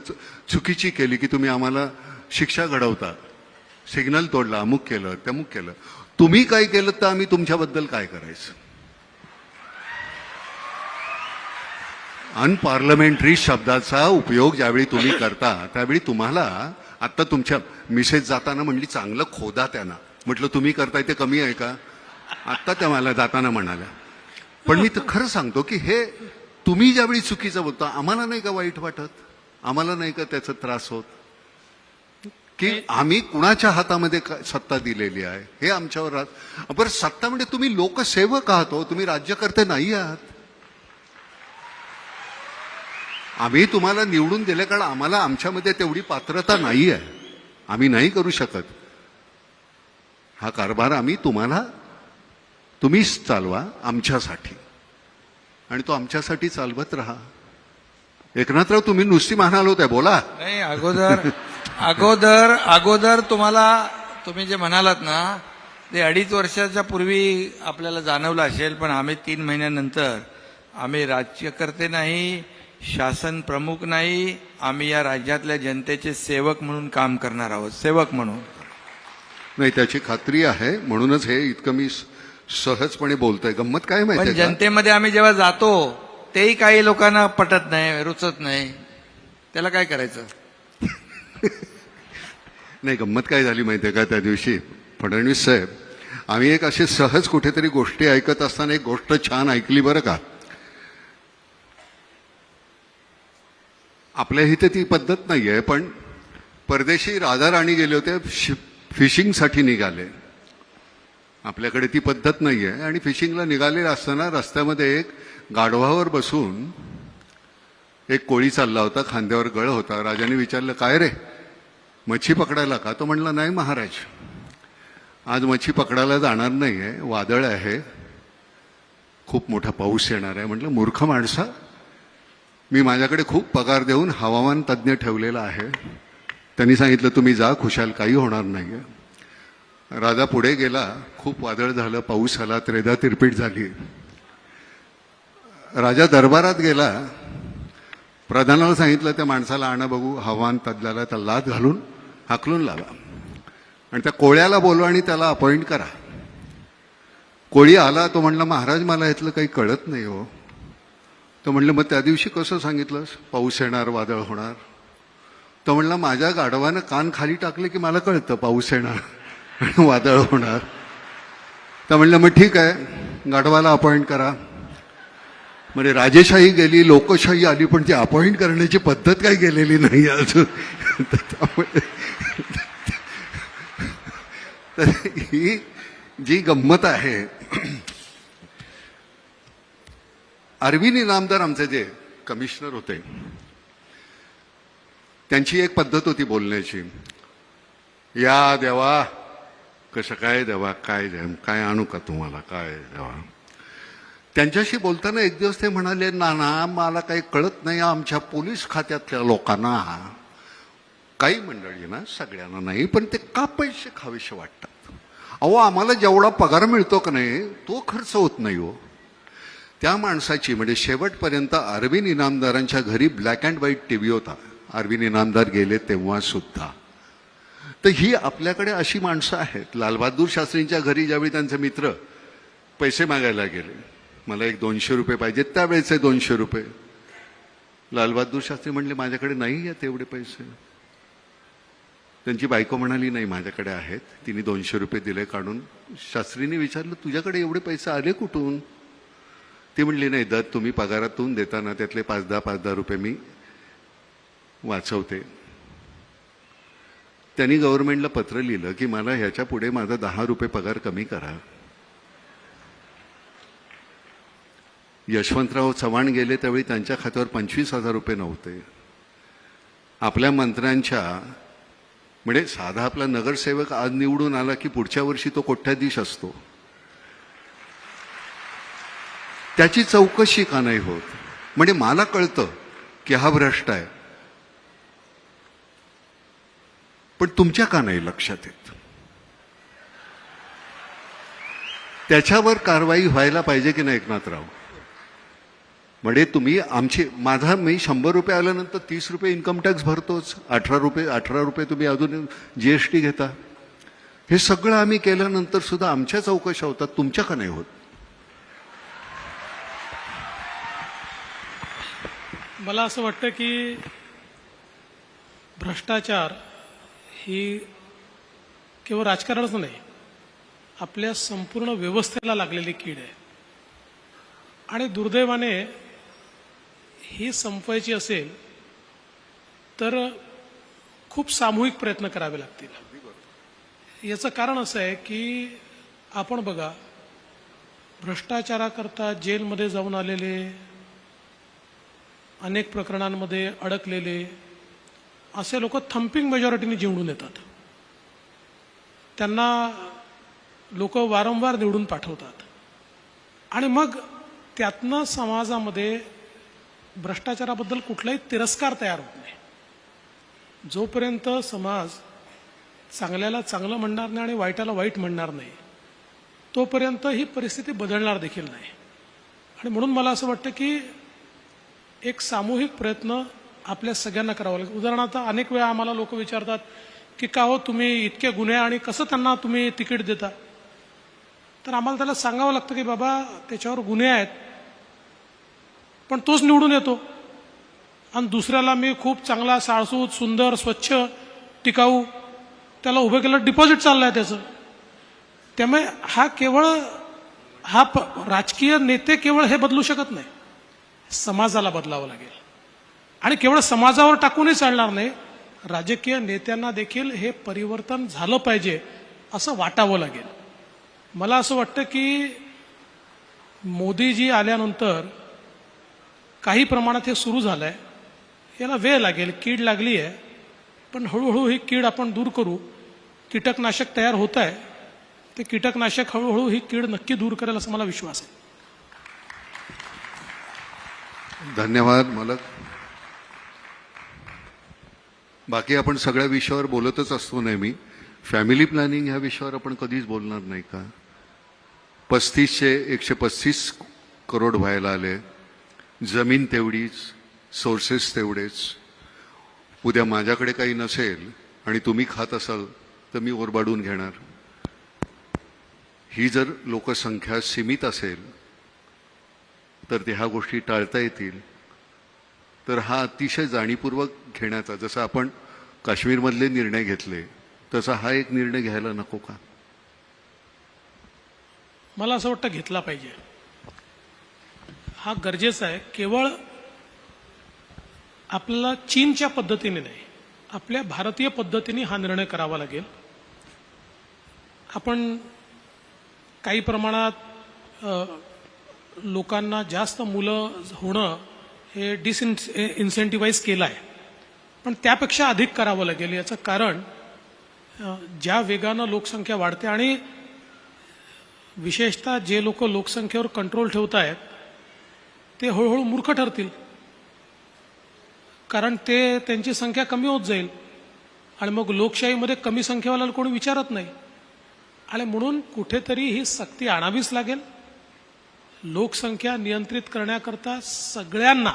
चुकीची केली की तुम्ही आम्हाला शिक्षा घडवता, सिग्नल तोडला, अमुक केलं, तमुक केलं. तुम्ही काय केलं तर आम्ही तुमच्याबद्दल काय करायचं? अनपार्लमेंटरी शब्दाचा उपयोग ज्यावेळी तुम्ही करता त्यावेळी तुम्हाला, आता तुमच्या मिसेस जाताना म्हणली चांगलं खोदा त्यांना, म्हटलं तुम्ही करताय ते कमी आहे का? आत्ता त्या मला जाताना म्हणाल्या. पण मी तर खरं सांगतो की हे तुम्ही ज्यावेळी चुकीचं बोलता, आम्हाला नाही का वाईट वाटत? आम्हाला नाही का त्याचा त्रास होत की आम्ही कुणाच्या हातामध्ये सत्ता दिलेली आहे हे आमच्यावर? बरं, सत्ता म्हणजे तुम्ही लोकसेवक आहात हो, तुम्ही राज्यकर्ते नाही आहात. आम्ही तुम्हाला निवडून दिले कारण आम्हाला आमच्यामध्ये तेवढी पात्रता नाही आहे, आम्ही नाही करू शकत. हा कारभार आम्ही तुम्हीच चालवा आमच्यासाठी, आणि तो आमच्यासाठी चालवत राहा. एकनाथराव, तुम्ही नुसती म्हणाल होत्या, बोला. नाही, अगोदर तुम्हाला, तुम्ही जे म्हणालात ना, ते 2.5 वर्षाच्या पूर्वी आपल्याला जाणवलं असेल, पण आम्ही 3 महिन्यानंतर आम्ही राज्यकर्ते नाही, शासन प्रमुख नाही, आम्ही या राज्यातल्या जनतेचे सेवक म्हणून काम करणार आहोत, सेवक म्हणून. नाही, त्याची खात्री आहे, म्हणूनच हे इतकं मी सहजपणे बोलतोय. गंमत काय पण माहितीये का? जनतेमध्ये आम्ही जेव्हा जातो तेही काही लोकांना पटत नाही, रुचत नाही. त्याला काय करायचं? नाही, गंमत काय झाली माहितीये का? त्या दिवशी फडणवीस साहेब, आम्ही एक अशी सहज कुठेतरी गोष्टी ऐकत असताना एक गोष्ट छान ऐकली बरं का. आपल्या इथे ती पद्धत नाहीये, पण परदेशी राजा राणी गेले होते, फिशिंगसाठी निघाले. आपल्याकडे ती पद्धत नाहीये, आणि फिशिंगला निघालेले असताना रस्त्यामध्ये एक गाढवावर बसून एक कोळी चालला होता, खांद्यावर गळ होता. राजाने विचारलं, काय रे, मच्छी पकडायला का? तो म्हणला, नाही महाराज, आज मच्छी पकडायला जाणार नाहीये, वादळ आहे, खूप मोठा पाऊस येणार आहे. म्हटलं, मूर्ख माणसा, मी माझ्याकडे खूप पगार देऊन हवामान तज्ज्ञ ठेवलेला आहे. त्यांनी सांगितलं, तुम्ही जा, खुशाल, काही होणार नाहीये. राजा पुढे गेला, खूप वादळ झालं, पाऊस आला, त्रेधा तिरपीट झाली. राजा दरबारात गेला, प्रधानाला सांगितलं, त्या माणसाला आणा बघू, हवामान तज्ज्ञाला, त्याला लाथ घालून हाकलून लावा, आणि त्या कोळ्याला बोलवा आणि त्याला अपॉइंट करा. कोळी आला, तो म्हणला, महाराज, मला यातलं काही कळत नाही हो. तो म्हणलं, मग त्या दिवशी कसं सांगितलंस, पाऊस येणार, वादळ होणार? तो म्हणला, माझ्या गाढवानं कान खाली टाकले की मला कळतं पाऊस येणार आणि वादळ होणार. तर म्हणलं, मग ठीक आहे, गाढवाला अपॉइंट करा. म्हणजे राजेशाही गेली, लोकशाही आली, पण ती अपॉइंट करण्याची पद्धत काही गेलेली नाही अजून. तर ही जी गंमत आहे, अरविंद इनामदार आमचे जे कमिशनर होते, त्यांची एक पद्धत होती बोलण्याची, या देवा, कसं काय देवा, काय काय आणू का तुम्हाला, काय देवा. त्यांच्याशी बोलताना एक दिवस ते म्हणाले, नाना, मला काही कळत नाही, आमच्या पोलीस खात्यातल्या लोकांना, काही मंडळी ना, सगळ्यांना नाही, पण ते का पैसे खावेसे वाटतात. अहो, आम्हाला जेवढा पगार मिळतो का नाही, तो खर्च होत नाही हो. त्या माणसाची, म्हणजे शेवटपर्यंत अरविंद इनामदारांच्या घरी ब्लॅक अँड व्हाईट टीव्ही होता, अरविंद इनामदार गेले तेव्हा सुद्धा. तर ही आपल्याकडे अशी माणसं आहेत. लालबहादूर शास्त्रींच्या घरी ज्यावेळी त्यांचे मित्र पैसे मागायला गेले, मला एक 200 रुपये पाहिजेत, त्यावेळेचे 200 रुपये, लालबहादूर शास्त्री म्हणले, माझ्याकडे नाही आहेत एवढे पैसे. त्यांची बायको म्हणाली, नाही, माझ्याकडे आहेत. तिने 200 रुपये दिले काढून. शास्त्रीने विचारलं, तुझ्याकडे एवढे पैसे आले कुठून? ती म्हणली, नाही, दर तुम्ही पगारातून देताना त्यातले 5-10 रुपये मी वाचवते. त्यांनी गव्हर्नमेंटला पत्र लिहिलं की मला ह्याच्या पुढे माझा 10 रुपये पगार कमी करा. यशवंतराव चव्हाण गेले त्यावेळी त्यांच्या खात्यावर 25,000 रुपये नव्हते. आपल्या मंत्र्यांच्या, म्हणजे साधा आपला नगरसेवक आज निवडून आला की पुढच्या वर्षी तो कोट्याधीश असतो, त्याची चौकशी का नाही होत? म्हणजे मला कळतं की हा भ्रष्ट आहे, पण तुमच्या का नाही लक्षात येत? त्याच्यावर कारवाई व्हायला पाहिजे की नाही एकनाथराव? म्हणजे तुम्ही मी 100 रुपये आल्यानंतर 30 रुपये इन्कम टॅक्स भरतोच, 18 रुपये तुम्ही अजून GST घेता. हे सगळं आम्ही केल्यानंतर सुद्धा आमच्या चौकशा होतात, तुमच्या का नाही होत? मला असं वाटतं की भ्रष्टाचार ही केवळ राजकारणच नाही, आपल्या संपूर्ण व्यवस्थेला लागलेली कीड आहे. आणि दुर्दैवाने ही संपवायची असेल तर खूप सामूहिक प्रयत्न करावे लागतील. याचं कारण असं आहे की आपण बघा, भ्रष्टाचाराकरता जेलमध्ये जाऊन आलेले, अनेक प्रकरणांमध्ये अडकलेले असे लोक थम्पिंग मेजॉरिटीने निवडून येतात. त्यांना लोक वारंवार निवडून पाठवतात आणि मग त्यातनं समाजामध्ये भ्रष्टाचाराबद्दल कुठलाही तिरस्कार तयार होत नाही. जोपर्यंत समाज चांगल्याला चांगलं म्हणणार नाही आणि वाईटाला वाईट म्हणणार नाही, तोपर्यंत ही परिस्थिती बदलणार देखील नाही. आणि म्हणून मला असं वाटतं की एक सामूहिक प्रयत्न आपल्या सगळ्यांना करावा लागेल. उदाहरणार्थ अनेक वेळा आम्हाला लोक विचारतात की का हो तुम्ही इतके गुन्हे आणि कसं त्यांना तुम्ही तिकीट देता. तर आम्हाला त्याला सांगावं लागतं की बाबा त्याच्यावर गुन्हे आहेत पण तोच निवडून येतो आणि दुसऱ्याला मी खूप चांगला साळसूत सुंदर स्वच्छ टिकाऊ त्याला उभं केलं डिपॉझिट चाललंय त्याचं. त्यामुळे राजकीय नेते केवळ हे बदलू शकत नाही, समाजाला बदलावं लागेल. आणि केवळ समाजावर टाकूनही चालणार नाही, राजकीय नेत्यांना देखील हे परिवर्तन झालं पाहिजे असं वाटावं लागेल. मला असं वाटतं की मोदीजी आल्यानंतर काही प्रमाणात हे सुरू झालंय. याला वेळ लागेल, कीड लागली आहे, पण हळूहळू ही कीड आपण दूर करू. कीटकनाशक तयार होत आहे, ते कीटकनाशक हळूहळू ही कीड नक्की दूर करेल असं मला विश्वास आहे. धन्यवाद मालक. बाकी आपण सगळ्या विषयावर बोलतच असतो नेहमी. फॅमिली प्लॅनिंग ह्या विषयावर आपण कधीच बोलणार नाही का? 135 करोड व्हायला आले, जमीन तेवढीच, सोर्सेस तेवढेच. उद्या माझ्याकडे काही नसेल आणि तुम्ही खात असाल तर मी ओरबाडून घेणार. ही जर लोकसंख्या सीमित असेल तर ह्या गोष्टी टाळता येतील. तर हा अतिशय जाणीवपूर्वक घेण्याचा, जसं आपण काश्मीरमधले निर्णय घेतले तसा हा एक निर्णय घ्यायला नको का? मला असं वाटतं घेतला पाहिजे. हा गरजेचा आहे. केवळ आपल्याला चीनच्या पद्धतीने नाही, आपल्या भारतीय पद्धतीने हा निर्णय करावा लागेल. आपण काही प्रमाणात लोकांना जास्त मुलं होणं हे इन्सेंटिव्हाइज केलं आहे, पण त्यापेक्षा अधिक करावं लागेल. याचं कारण ज्या वेगानं लोकसंख्या वाढते आणि विशेषतः जे लोक लोकसंख्येवर कंट्रोल ठेवत आहेत ते हळूहळू मूर्ख ठरतील, कारण त्यांची संख्या कमी होत जाईल आणि मग लोकशाहीमध्ये कमी संख्येवाला कोणी विचारत नाही. आणि म्हणून कुठेतरी ही सक्ती आणावीच लागेल. लोकसंख्या नियंत्रित करण्याकरता सगळ्यांना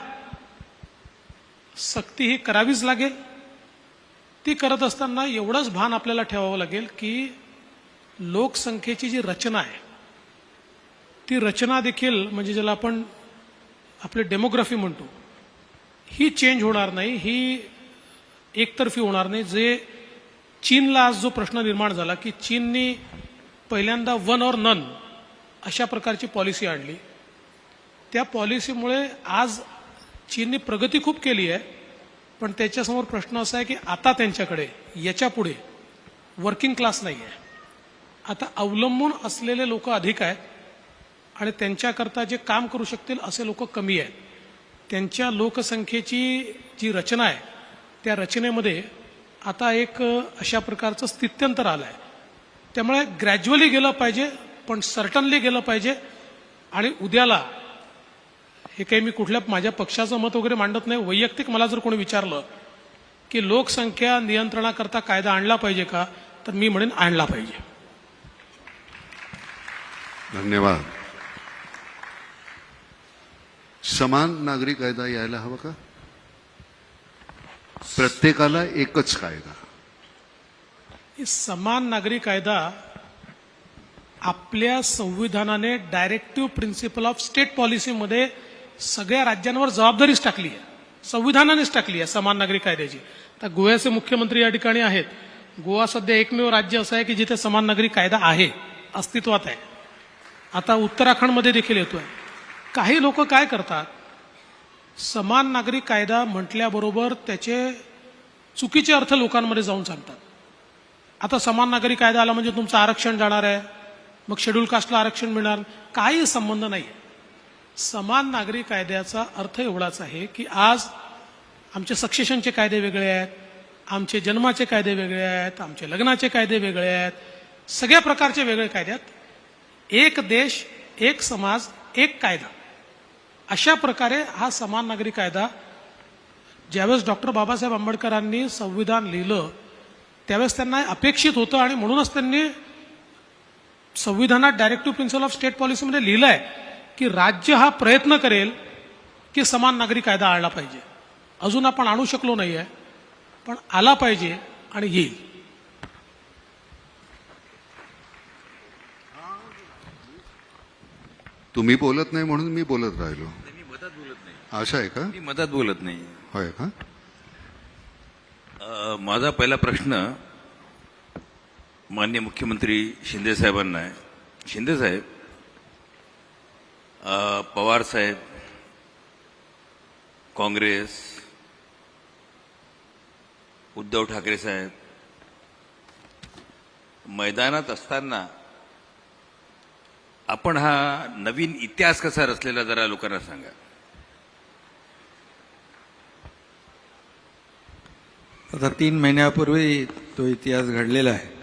सक्ती ही करावीच लागेल. ती करत असताना एवढंच भान आपल्याला ठेवावं लागेल की लोकसंख्येची जी रचना आहे ती रचना देखील, म्हणजे ज्याला आपण आपले डेमोग्राफी म्हणतो, ही चेंज होणार नाही, ही एकतर्फी होणार नाही. जे चीनला आज जो प्रश्न निर्माण झाला की चीननी पहिल्यांदा वन और नन अशा प्रकारची पॉलिसी आणली, त्या पॉलिसीमुळे आज चीननी प्रगती खूप केली आहे, पण त्याच्यासमोर प्रश्न असा आहे की आता त्यांच्याकडे याच्या पुढे वर्किंग क्लास नाही आहे. आता अवलंबून असलेले लोक अधिक आहेत आणि त्यांच्याकरता जे काम करू शकतील असे लोक कमी आहेत. त्यांच्या लोकसंख्येची जी रचना आहे त्या रचनेमध्ये आता एक अशा प्रकारचं स्थित्यंतर आलं आहे. त्यामुळे ग्रॅज्युअली गेलं पाहिजे, पण सर्टनली गेलं पाहिजे. आणि उद्याला हे काही मी कुठल्या माझ्या पक्षाचं मत वगैरे मांडत नाही, वैयक्तिक मला जर कोणी विचारलं की लोकसंख्या नियंत्रणाकरता कायदा आणला पाहिजे का, तर मी म्हणेन आणला पाहिजे. धन्यवाद. समान नागरी कायदा यायला हवा का? प्रत्येकाला एकच कायदा. समान नागरी कायदा आपल्या संविधानाने डायरेक्टिव्ह प्रिन्सिपल ऑफ स्टेट पॉलिसीमध्ये सगळ्या राज्यांवर जबाबदारीच टाकली आहे, संविधानानेच टाकली आहे समान नागरी कायद्याची. तर गोव्याचे मुख्यमंत्री या ठिकाणी आहेत. गोवा सध्या एकमेव राज्य असं आहे की जिथे समान नागरी कायदा आहे, अस्तित्वात आहे. आता उत्तराखंडमध्ये देखील येतोय. काही लोक काय करतात, समान नागरी कायदा म्हटल्याबरोबर त्याचे चुकीचे अर्थ लोकांमध्ये जाऊन सांगतात. आता समान नागरी कायदा आला म्हणजे तुमचं आरक्षण जाणार आहे, मग शेड्यूल कास्टला आरक्षण मिळणार, काही संबंध नाही. समान नागरी कायद्याचा अर्थ एवढाच आहे की आज आमचे सक्सेशनचे कायदे वेगळे आहेत, आमचे जन्माचे कायदे वेगळे आहेत, आमचे लग्नाचे कायदे वेगळे आहेत, सगळ्या प्रकारचे वेगळे कायदे आहेत. एक देश, एक समाज, एक कायदा, अशा प्रकारे हा समान नागरी कायदा ज्यावेळेस डॉक्टर बाबासाहेब आंबेडकरांनी संविधान लिहिलं त्यावेळेस त्यांना अपेक्षित होतं आणि म्हणूनच त्यांनी संविधानात डायरेक्टिव्ह प्रिन्सिपल ऑफ स्टेट पॉलिसीमध्ये लिहिलं आहे की राज्य हा प्रयत्न करेल की समान नागरी कायदा आणला पाहिजे. अजून आपण आणू शकलो नाही आहे, पण आला पाहिजे आणि येईल. तुम्ही बोलत नाही म्हणून मी बोलत राहिलो. मी मधात बोलत नाही. असं आहे का? मी मधात बोलत नाही. होय का? माझा पहिला प्रश्न माननीय मुख्यमंत्री शिंदे साहेबांना आहे. शिंदे साहेब, पवार साहेब, काँग्रेस, उद्धव ठाकरे साहेब मैदानात असताना आपण हा नवीन इतिहास कसा रचलेला जरा लोकांना सांगा. आता 3 महिन्यापूर्वी तो इतिहास घडलेला आहे.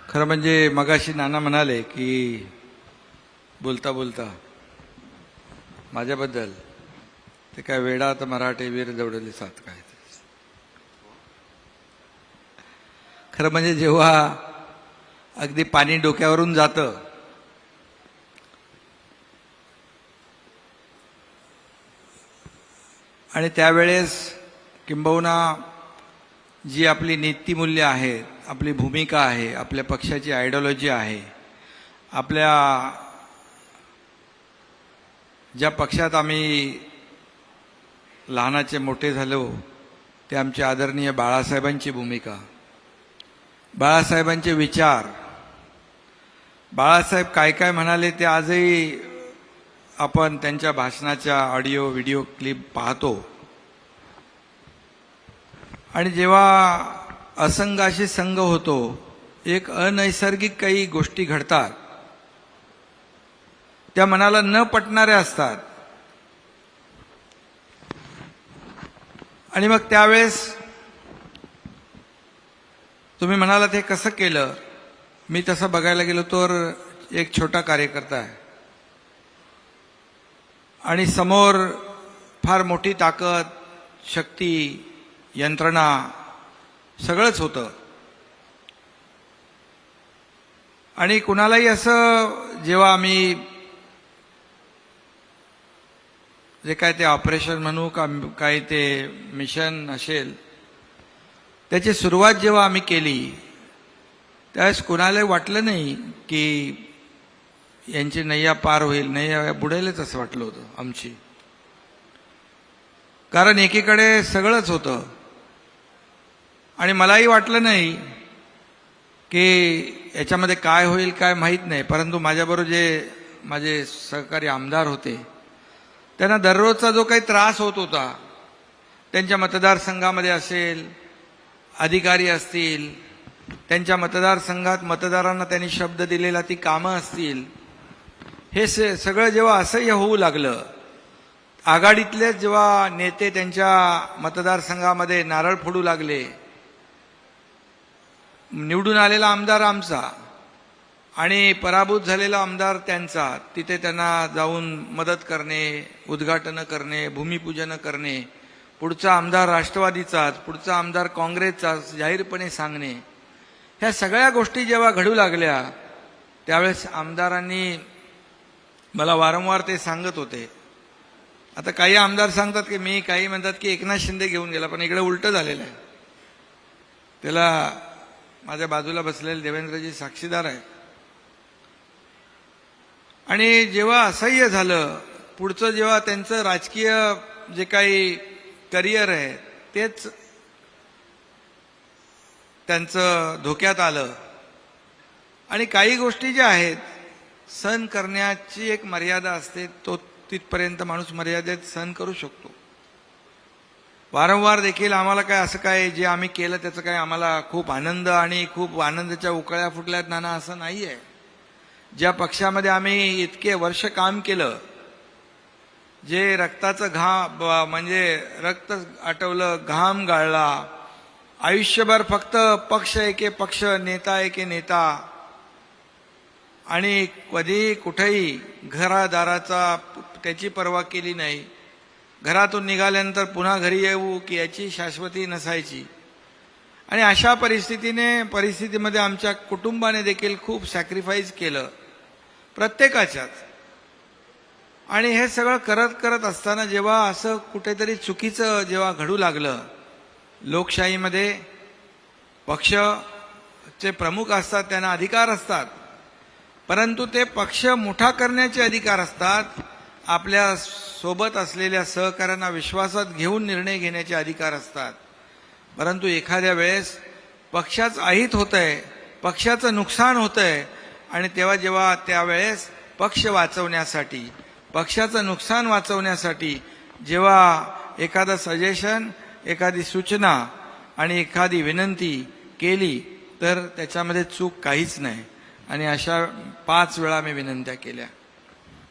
खरं म्हणजे मगाशी नाना म्हणाले की बोलता बोलता माझ्याबद्दल ते काय वेडात मराठे वीर दौडले सात काय. खरं म्हणजे जेव्हा अगदी पाणी डोक्यावरून जातं आणि त्यावेळेस किंबहुना जी आपली नीतिमूल्य आहेत, आपली भूमिका आहे, आपल्या पक्षाची आयडिओलॉजी आहे, आपल्या ज्या पक्षात आम्ही लहानाचे मोठे झालो ते आमचे आदरणीय बाळासाहेबांची भूमिका, बाळासाहेबांचे विचार, बाळासाहेब काय काय म्हणाले ते आजही आपण त्यांच्या भाषणाच्या ऑडिओ व्हिडिओ क्लिप पाहतो. आणि जेव्हा असंगाशी संग होतो, एक अनैसर्गिक काही गोष्टी घडतात, त्या मनाला न पटणाऱ्या असतात. आणि मग त्यावेळेस तुम्ही म्हणाला ते कसं केलं. मी तसं बघायला गेलो तर एक छोटा कार्यकर्ता आहे आणि समोर फार मोठी ताकद, शक्ती, यंत्रणा सगळंच होतं. आणि कुणालाही असं जेव्हा आम्ही जे काय ते ऑपरेशन म्हणू का काय ते मिशन असेल त्याची सुरुवात जेव्हा आम्ही केली त्यावेळेस कुणालाही वाटलं नाही की यांची नैया पार होईल, नैया बुडेलच असं वाटलं होतं आमची. कारण एकीकडे सगळंच होतं आणि मलाही वाटलं नाही की याच्यामध्ये काय होईल काय माहीत नाही. परंतु माझ्याबरोबर जे माझे सहकारी आमदार होते त्यांना दररोजचा जो काही त्रास होत होता, त्यांच्या मतदारसंघामध्ये असेल, अधिकारी असतील, त्यांच्या मतदारसंघात मतदारांना त्यांनी शब्द दिलेला ती कामं असतील, हे सगळं जेव्हा असह्य होऊ लागलं, आघाडीतलेच जेव्हा नेते त्यांच्या मतदारसंघामध्ये नारळ फोडू लागले, निवडून आलेला आमदार आमचा आणि पराभूत झालेला आमदार त्यांचा, तिथे त्यांना जाऊन मदत करणे, उद्घाटनं करणे, भूमिपूजन करणे, पुढचा आमदार राष्ट्रवादीचाच, पुढचा आमदार काँग्रेसचाच जाहीरपणे सांगणे, ह्या सगळ्या गोष्टी जेव्हा घडू लागल्या त्यावेळेस आमदारांनी मला वारंवार ते सांगत होते. आता काही आमदार सांगतात की मी, काही म्हणतात की एकनाथ शिंदे घेऊन गेला, पण इकडे उलटं झालेलं आहे. त्याला माझ्या बाजूला बसलेले देवेंद्रजी साक्षीदार आहेत. आणि जेव्हा असह्य झालं, पुढचं जेव्हा त्यांचं राजकीय जे काही करिअर आहे तेच त्यांचं धोक्यात आलं. आणि काही गोष्टी ज्या आहेत सहन करण्याची एक मर्यादा असते, तो तिथपर्यंत माणूस मर्यादेत सहन करू शकतो. वारंवार देखील आम्हाला काय असं काय जे आम्ही केलं त्याचं काय आम्हाला खूप आनंद आणि खूप आनंदाच्या उकळ्या फुटल्यात नाना असं नाही आहे. ज्या पक्षामध्ये आम्ही इतके वर्ष काम केलं, जे रक्ताचं म्हणजे रक्त आटवलं, घाम गाळला, आयुष्यभर फक्त पक्ष एके पक्ष, नेता एके नेता, आणि कधी कुठेही घरादाराचा त्याची पर्वा केली नाही. घरातून निघाल्यानंतर पुन्हा घरी येऊ की याची शाश्वती नसायची. आणि अशा परिस्थितीमध्ये आमच्या कुटुंबाने देखील खूप सॅक्रिफाईस केलं, प्रत्येकाच्याच. आणि हे सगळं करत असताना जेव्हा असं कुठेतरी चुकीचं जेव्हा घडू लागलं, लोकशाहीमध्ये पक्षचे प्रमुख असतात, त्यांना अधिकार असतात, परंतु ते पक्ष मोठा करण्याचे अधिकार असतात. आपल्या सोबत असलेल्या सहकाऱ्यांना विश्वासात घेऊन निर्णय घेण्याचे अधिकार असतात. परंतु एखाद्या वेळेस पक्षाचं अहित होतंय, पक्षाचं नुकसान होतंय, आणि जेव्हा त्यावेळेस पक्ष वाचवण्यासाठी, पक्षाचं नुकसान वाचवण्यासाठी जेव्हा एखादं सजेशन, एखादी सूचना आणि एखादी विनंती केली, तर त्याच्यामध्ये चूक काहीच नाही. आणि अशा 5 वेळा मी विनंत्या केल्या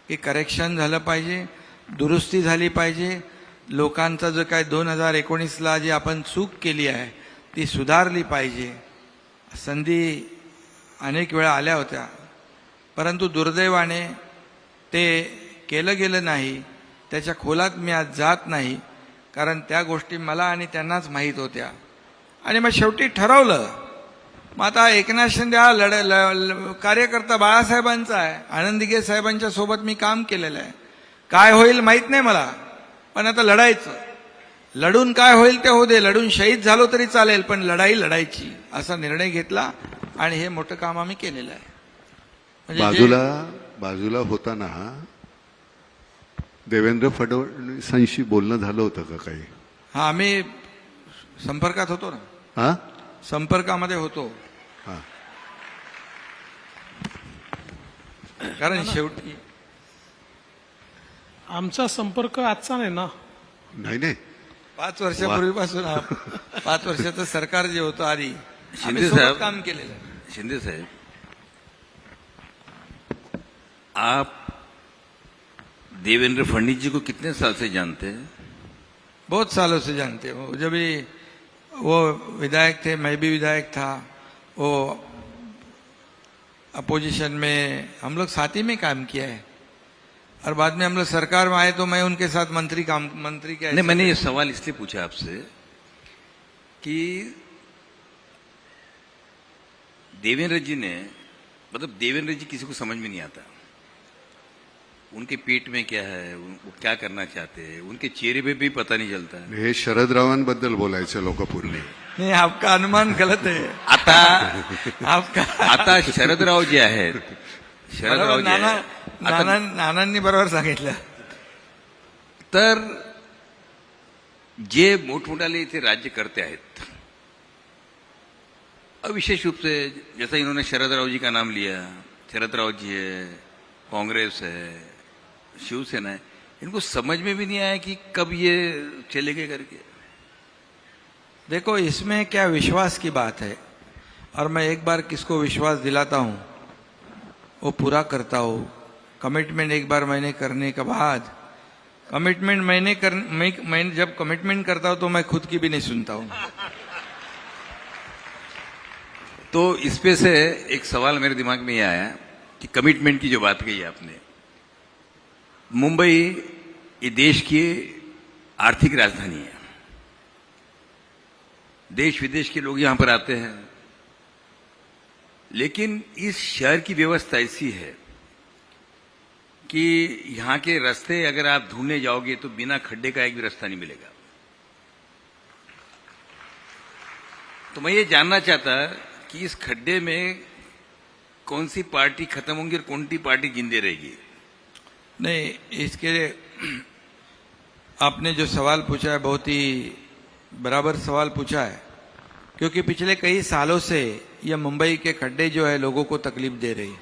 की करेक्शन झालं पाहिजे, दुरुस्ती झाली पाहिजे, लोकांचा जो काय 2019ला जी आपण चूक केली आहे ती सुधारली पाहिजे. संधी अनेक वेळा आल्या होत्या, परंतु दुर्दैवाने ते केलं गेलं नाही. त्याच्या खोलात मी आज जात नाही, कारण त्या गोष्टी मला आणि त्यांनाच माहीत होत्या. आणि मग शेवटी ठरवलं, मग आता एकनाथ शिंदे हा कार्यकर्ता बाळासाहेबांचा आहे, आनंद दिघे साहेबांच्या सोबत मी काम केलेलं आहे. काय होईल माहीत नाही मला, पण आता लढायचं. लढून काय होईल ते होऊ दे, लढून शहीद झालो तरी चालेल, पण लढाई लढायची असा निर्णय घेतला आणि हे मोठं काम आम्ही केलेलं आहे. बाजूला होताना देवेंद्र फडणवीसांशी बोलणं झालं होतं का काही? हा, आम्ही संपर्कात होतो ना. हा, संपर्कामध्ये होतो. हा. कारण शेवटी आमचा संपर्क आजचा नाही ना. नाही 5 वर्षापूर्वीपासून 5 वर्षाचं सरकार जे होतं आधी शिंदे आम्ही सोबत साहब, काम केलेलं आहे. शिंदे साहब, आप देवेंद्र फडणवीस जी को कितने साल से जानते हैं? बहुत सालों से जानते हो. जब भी वो विधायक थे, मैं भी विधायक था, वो अपोजिशन में हम लोग साथ ही में काम किया है, और बाद में हम लोग सरकार में आए तो मैं उनके साथ मंत्री के नहीं, मैंने ये सवाल इसलिए पूछा आपसे कि देवेंद्र जी ने, मतलब देवेंद्र जी किसी को समझ में नहीं आता, उनके पेट में क्या है, वो क्या करना चाहते हैं, उनके चेहरे पे भी पता नहीं चलता है. हे शरदरावांबद्दल बोलायचं लोकपूर्वी. नहीं, आपका अनुमान गलत है. आता शरदराव जे आहेत, शरदराव जे आहेत, आता नानांनी बरोबर सांगितलं. तर जे मोठमोठाले इथे राज्य करते आहेत, विशेष रूप से जैसा इन्होंने शरदराव जी का नाम लिया, शरदराव जी है, कांग्रेस है, शिवसेना है, इनको समझ में भी नहीं आया कि कब ये चलेंगे करके. देखो, इसमें क्या विश्वास की बात है, और मैं एक बार किसको विश्वास दिलाता हूं वो पूरा करता हूं. कमिटमेंट एक बार मैंने करने के बाद, कमिटमेंट मैं जब कमिटमेंट करता हूं तो मैं खुद की भी नहीं सुनता हूं. तो इस पे से एक सवाल मेरे दिमाग में ये आया कि कमिटमेंट की जो बात कही आपने, मुंबई ये देश की आर्थिक राजधानी है, देश विदेश के लोग यहां पर आते हैं, लेकिन इस शहर की व्यवस्था ऐसी है कि यहां के रास्ते अगर आप ढूंढने जाओगे तो बिना खड्डे का एक भी रास्ता नहीं मिलेगा. तो मैं ये जानना चाहता कि इस खड्डे में कौन सी पार्टी खत्म होंगी और कौन सी पार्टी जिंदे रहेगी. नहीं, इसके आपने जो सवाल पूछा है बहुत ही बराबर सवाल पूछा है, क्योंकि पिछले कई सालों से यह मुंबई के खड्डे जो है लोगों को तकलीफ दे रही है.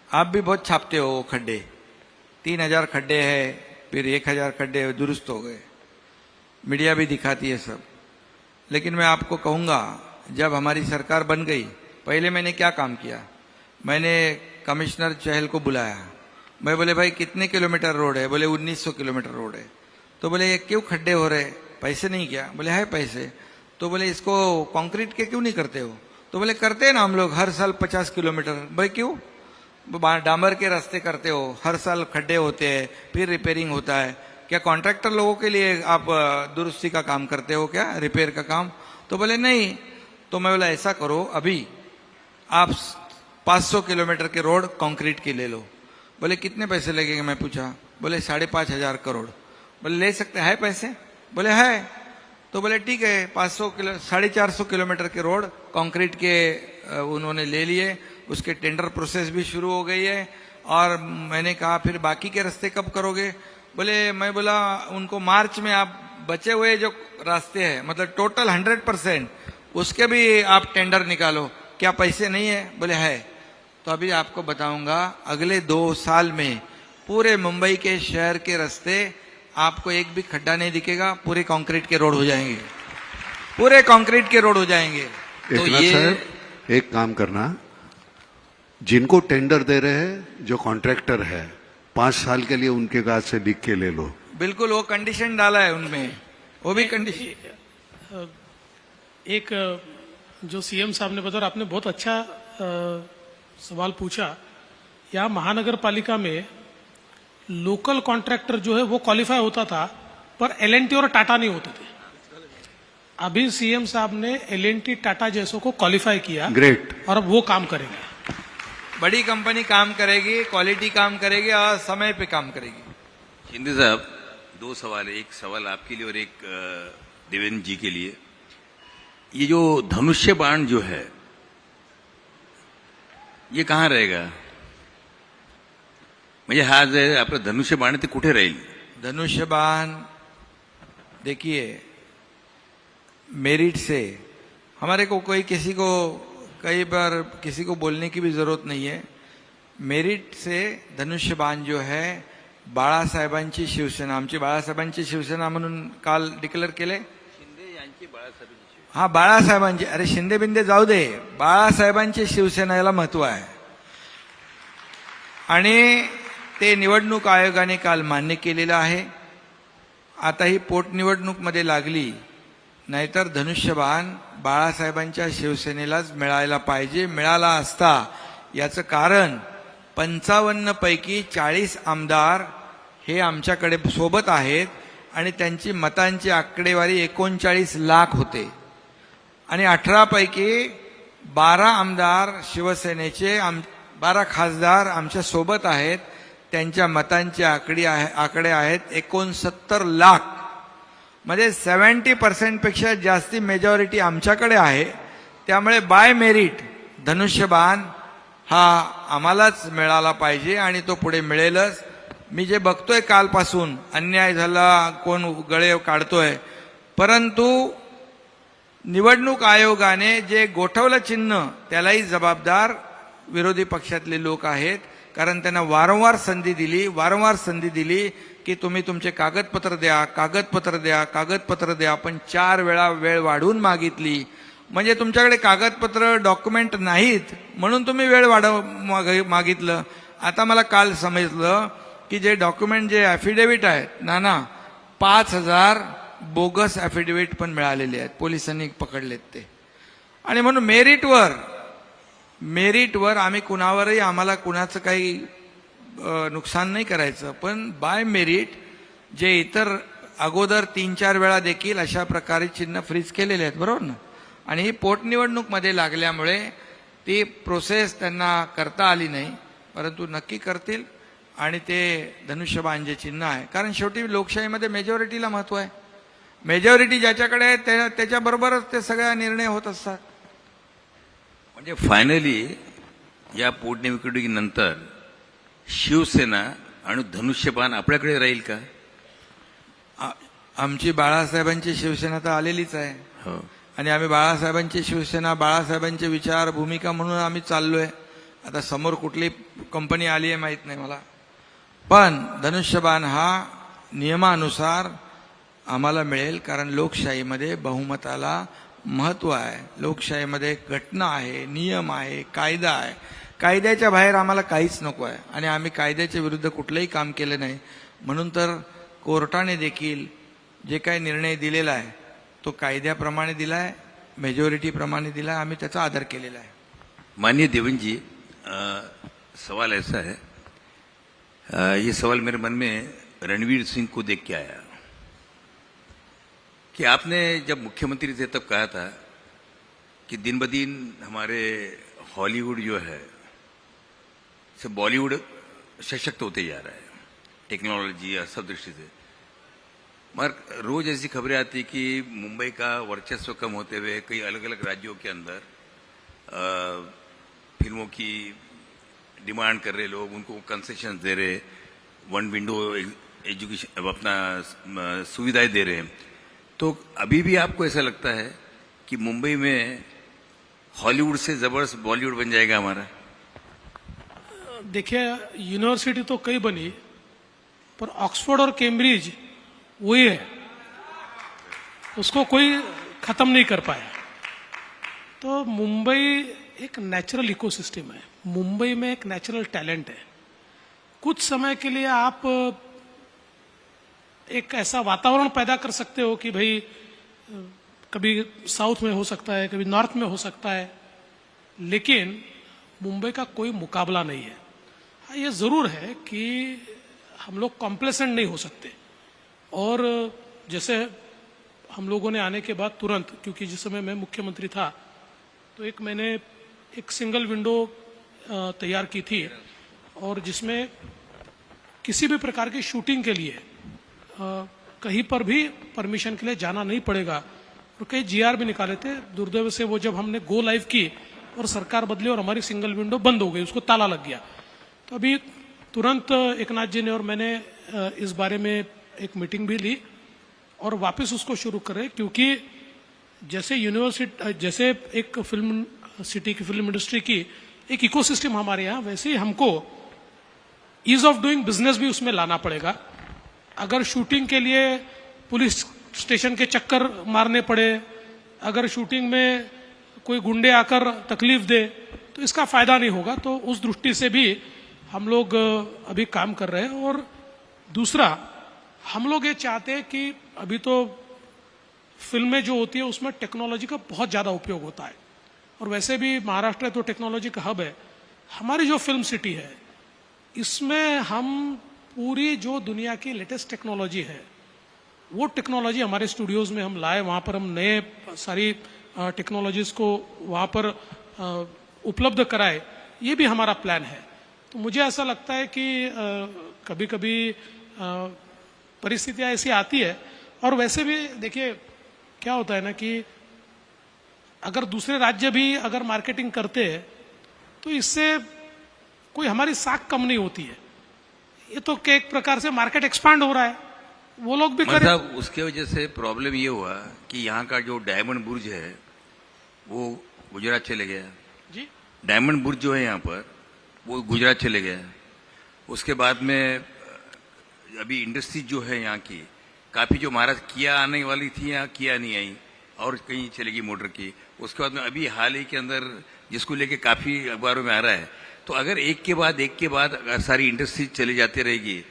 आप भी बहुत छापते हो वो खड्डे, 3000 खड्डे हैं, फिर 1000 खड्डे दुरुस्त हो गए, मीडिया भी दिखाती है सब. लेकिन मैं आपको कहूंगा, जब हमारी सरकार बन गई, पहले मैंने क्या काम किया, मैंने कमिश्नर चहल को बुलाया. मैं बोले, भाई कितने किलोमीटर रोड है? बोले 1900 किलोमीटर रोड है. तो बोले ये क्यों खड्डे हो रहे, पैसे नहीं क्या? बोले है पैसे. तो बोले इसको कंक्रीट के क्यों नहीं करते हो? तो बोले करते हैं ना हम लोग हर साल 50 किलोमीटर. भाई क्यों? डामर के रास्ते करते हो, हर साल खड्डे होते हैं, फिर रिपेयरिंग होता है. क्या कॉन्ट्रैक्टर लोगों के लिए आप दुरुस्ती का काम करते हो क्या, रिपेयर का काम? तो बोले नहीं. तो मैं बोला ऐसा करो, अभी आप 500 किलोमीटर के रोड कंक्रीट की ले लो। बोले कितने पैसे लगेंगे, मैं पूछा। बोले 5,500 करोड़। बोले ले सकते हैं पैसे? बोले है। तो बोले ठीक है, 450 किलोमीटर के रोड कंक्रीट के उन्होंने ले लिए, उसके टेंडर प्रोसेस भी शुरू हो गई है। और मैंने कहा फिर बाकी के रास्ते कब करोगे? बोले, मैं बोला उनको मार्च में आप बचे हुए जो रास्ते हैं, मतलब टोटल 100%, उसके भी आप टेंडर निकालो, क्या पैसे नहीं है? बोले है। तो अभी आपको बताऊंगा, अगले 2 साल में पूरे मुंबई के शहर के रास्ते आपको एक भी खड्डा नहीं दिखेगा, पूरे कंक्रीट के रोड हो जाएंगे, पूरे कंक्रीट के रोड हो जाएंगे। तो एकनाथ साहब, एक काम करना, जिनको टेंडर दे रहे हैं, जो कॉन्ट्रैक्टर है, 5 साल के लिए उनके काज से लिख के ले लो। बिल्कुल, वो कंडीशन डाला है उनमें, वो भी कंडीशन। एक जो सीएम साहब ने बताया, आपने बहुत अच्छा सवाल पूछा। यहाँ महानगर पालिका में लोकल कॉन्ट्रैक्टर जो है वो क्वालिफाई होता था, पर एलएनटी और टाटा नहीं होते थे। अभी सीएम साहब ने एलएनटी टाटा जैसों को क्वालिफाई किया, ग्रेट। और अब वो काम करेंगे। बड़ी कंपनी काम करेगी, क्वालिटी काम करेगी और समय पे काम करेगी। शिंदे साहब, 2 सवाल है, एक सवाल आपके लिए और एक देवेंद्र जी के लिए। ये जो धनुष्य बाण जो है, ये कहाँ रहेगा? म्हणजे हा जे आपलं धनुष्य बाण आहे ते कुठे राहील? धनुष्यबाण देखिए, मेरिट से हमारे को कोई किसी को कई बार किसी को बोलने की भी जरूरत नहीं है। मेरिट से धनुष्यबाण जो है, बाळासाहेबांची शिवसेना, आमची बाळासाहेबांची शिवसेना म्हणून काल डिक्लेअर केले। हा, बाळासाहेबांची, अरे शिंदे बिंदे जाऊ दे, बाळासाहेबांची शिवसेना याला महत्व आहे। आणि ते निवडणूक आयोगाने काल मान्य केलेलं आहे। आता ही पोटनिवडणूक मध्ये लागली, नाहीतर धनुष्यबाण बाळासाहेबांच्या शिवसेनेलाच मिळायला पाहिजे, मिळाला असता। याचं कारण 55 पैकी 40 आमदार हे आमच्याकडे सोबत आहेत आणि त्यांची मतांची आकडेवारी 39 लाख होते आणि 18 पैकी 12 आमदार शिवसेनेचे, 12 खासदार आमच्या सोबत आहेत, त्यांच्या मतांचे आकडे आहेत 69 लाख। म्हणजे 70% पेक्षा जास्ती मेजॉरिटी आमच्याकडे आहे। त्यामुळे बाय मेरिट धनुष्यबाण हा आम्हालाच मिळाला पाहिजे आणि तो पुढे मिळेलच। मी जे बघतोय कालपासून, अन्याय झाला, कोण गळे काढतोय, परंतु निवडणूक आयोगाने जे गोठवलं चिन्ह, त्यालाही जबाबदार विरोधी पक्षातले लोक आहेत। कारण त्यांना वारंवार संधी दिली की तुम्ही तुमचे कागदपत्र द्या, पण 4 वेळा वेळ वाढवून मागितली। म्हणजे तुमच्याकडे कागदपत्र, डॉक्युमेंट नाहीत म्हणून तुम्ही वेळ मागितलं। आता मला काल समजलं की जे डॉक्युमेंट, जे ॲफिडेव्हिट आहेत ना, 5000 बोगस ॲफिडेव्हिट पण मिळालेले आहेत, पोलिसांनी पकडलेत ते। आणि म्हणून मेरिटवर आम्ही कुणावरही, आम्हाला कुणाचं काही नुकसान नाही करायचं, पण बाय मेरिट जे इतर अगोदर 3-4 वेळा देखील अशा प्रकारे चिन्ह फ्रीज केलेले आहेत, बरोबर ना। आणि ही पोटनिवडणूक मध्ये लागल्यामुळे ती प्रोसेस त्यांना करता आली नाही, परंतु नक्की करतील। आणि ते धनुष्यबाण जे चिन्ह आहे, कारण शेवटी लोकशाहीमध्ये मेजॉरिटीला महत्व आहे। मेजॉरिटी ज्याच्याकडे आहे त्याच्याबरोबरच ते सगळ्या निर्णय होत असतात। म्हणजे फायनली या पोटनिवडणुकीनंतर शिवसेना आणि धनुष्यबाण आपल्याकडे राहील का? आमची बाळासाहेबांची शिवसेना तर आलेलीच आहे, हो। आणि आम्ही बाळासाहेबांची शिवसेना, बाळासाहेबांचे विचार, भूमिका म्हणून आम्ही चाललोय। आता समोर कुठली कंपनी आली आहे माहित नाही मला, पण धनुष्यबाण हा नियमानुसार आम्हाला मिळेल, कारण लोकशाहीमध्ये बहुमताला महत्व आहे। लोकशाहीमध्ये घटना आहे, नियम आहे, कायदा आहे। कायद्याच्या बाहेर आम्हाला काहीच नको आहे आणि आम्ही कायद्याच्या विरुद्ध कुठलंही काम केलं नाही। म्हणून तर कोर्टाने देखील जे काही निर्णय दिलेला आहे तो कायद्याप्रमाणे दिला आहे, मेजॉरिटीप्रमाणे दिला आहे, आम्ही त्याचा आदर केलेला आहे। माननीय देवेंद्र जी, सवाल ऐसा है, ये सवाल मेरे मन में रणवीर सिंह को देख के आया कि आपने जब मुख्यमंत्री थे तब कहा था कि दिन ब दिन हमारे हॉलीवुड जो है से बॉलीवुड सशक्त होते जा रहा है टेक्नोलॉजी या सब दृष्टि से, मगर रोज ऐसी खबरें आती कि मुंबई का वर्चस्व कम होते हुए कई अलग अलग राज्यों के अंदर फिल्मों की डिमांड कर रहे लोग, उनको कंसेशन दे रहे, वन विंडो एजुकेशन अपना सुविधाएं दे रहे हैं। तो अभी भी आपको ऐसा लगता है कि मुंबई में हॉलीवुड से जबरदस्त बॉलीवुड बन जाएगा हमारा? देखिए, यूनिवर्सिटी तो कई बनी, पर ऑक्सफोर्ड और कैम्ब्रिज वही है, उसको कोई खत्म नहीं कर पाया। तो मुंबई एक नेचुरल इकोसिस्टम है, मुंबई में एक नेचुरल टैलेंट है। कुछ समय के लिए आप एक ऐसा वातावरण पैदा कर सकते हो कि भाई कभी साउथ में हो सकता है, कभी नॉर्थ में हो सकता है, लेकिन मुंबई का कोई मुकाबला नहीं है। हाँ, ये जरूर है कि हम लोग कॉम्प्लेसेंट नहीं हो सकते। और जैसे हम लोगों ने आने के बाद तुरंत, क्योंकि जिस समय मैं मुख्यमंत्री था तो मैंने एक सिंगल विंडो तैयार की थी, और जिसमें किसी भी प्रकार की शूटिंग के लिए कहीं पर भी परमिशन के लिए जाना नहीं पड़ेगा। और कई जीआर भी निकाले थे। दुर्दैव से वो जब हमने गो लाइव की और सरकार बदली और हमारी सिंगल विंडो बंद हो गई, उसको ताला लग गया। तो अभी तुरंत एकनाथ जी ने और मैंने इस बारे में एक मीटिंग भी ली और वापस उसको शुरू करें, क्योंकि जैसे यूनिवर्सिटी, जैसे एक फिल्म सिटी की, फिल्म इंडस्ट्री की एक इकोसिस्टम हमारे यहाँ, वैसे ही हमको ईज ऑफ डूइंग बिजनेस भी उसमें लाना पड़ेगा। अगर शूटिंग के लिए पुलिस स्टेशन के चक्कर मारने पड़े, अगर शूटिंग में कोई गुंडे आकर तकलीफ दे, तो इसका फायदा नहीं होगा। तो उस दृष्टि से भी हम लोग अभी काम कर रहे हैं। और दूसरा, हम लोग ये चाहते हैं कि अभी तो फिल्में जो होती है उसमें टेक्नोलॉजी का बहुत ज्यादा उपयोग होता है, और वैसे भी महाराष्ट्र तो टेक्नोलॉजी का हब है। हमारी जो फिल्म सिटी है, इसमें हम पूरी जो दुनिया की लेटेस्ट टेक्नोलॉजी है वो टेक्नोलॉजी हमारे स्टूडियोज में हम लाए, वहां पर हम नए सारी टेक्नोलॉजीज को वहां पर उपलब्ध कराए, ये भी हमारा प्लान है। तो मुझे ऐसा लगता है कि कभी कभी परिस्थितियां ऐसी आती है। और वैसे भी देखिए क्या होता है ना कि अगर दूसरे राज्य भी अगर मार्केटिंग करते हैं तो इससे कोई हमारी साख कम नहीं होती है। ये तो एक प्रकार से मार्केट एक्सपांड हो रहा है, वो लोग भी करें। मतलब उसके वजह से प्रॉब्लम ये हुआ कि यहाँ का जो डायमंड बुर्ज है वो गुजरात चले गया जी। डायमंड बुर्ज जो है यहाँ पर वो गुजरात चले गया। उसके बाद में अभी इंडस्ट्री जो है यहाँ की काफी, जो महाराष्ट्र किया आने वाली थी यहाँ किया नहीं आई और कहीं चलेगी मोटर की। उसके बाद में अभी हाल ही के अंदर जिसको लेके काफी अखबारों में आ रहा है, तो अगर एक के बाद अगर सारी इंडस्ट्री चली जाती रहेगी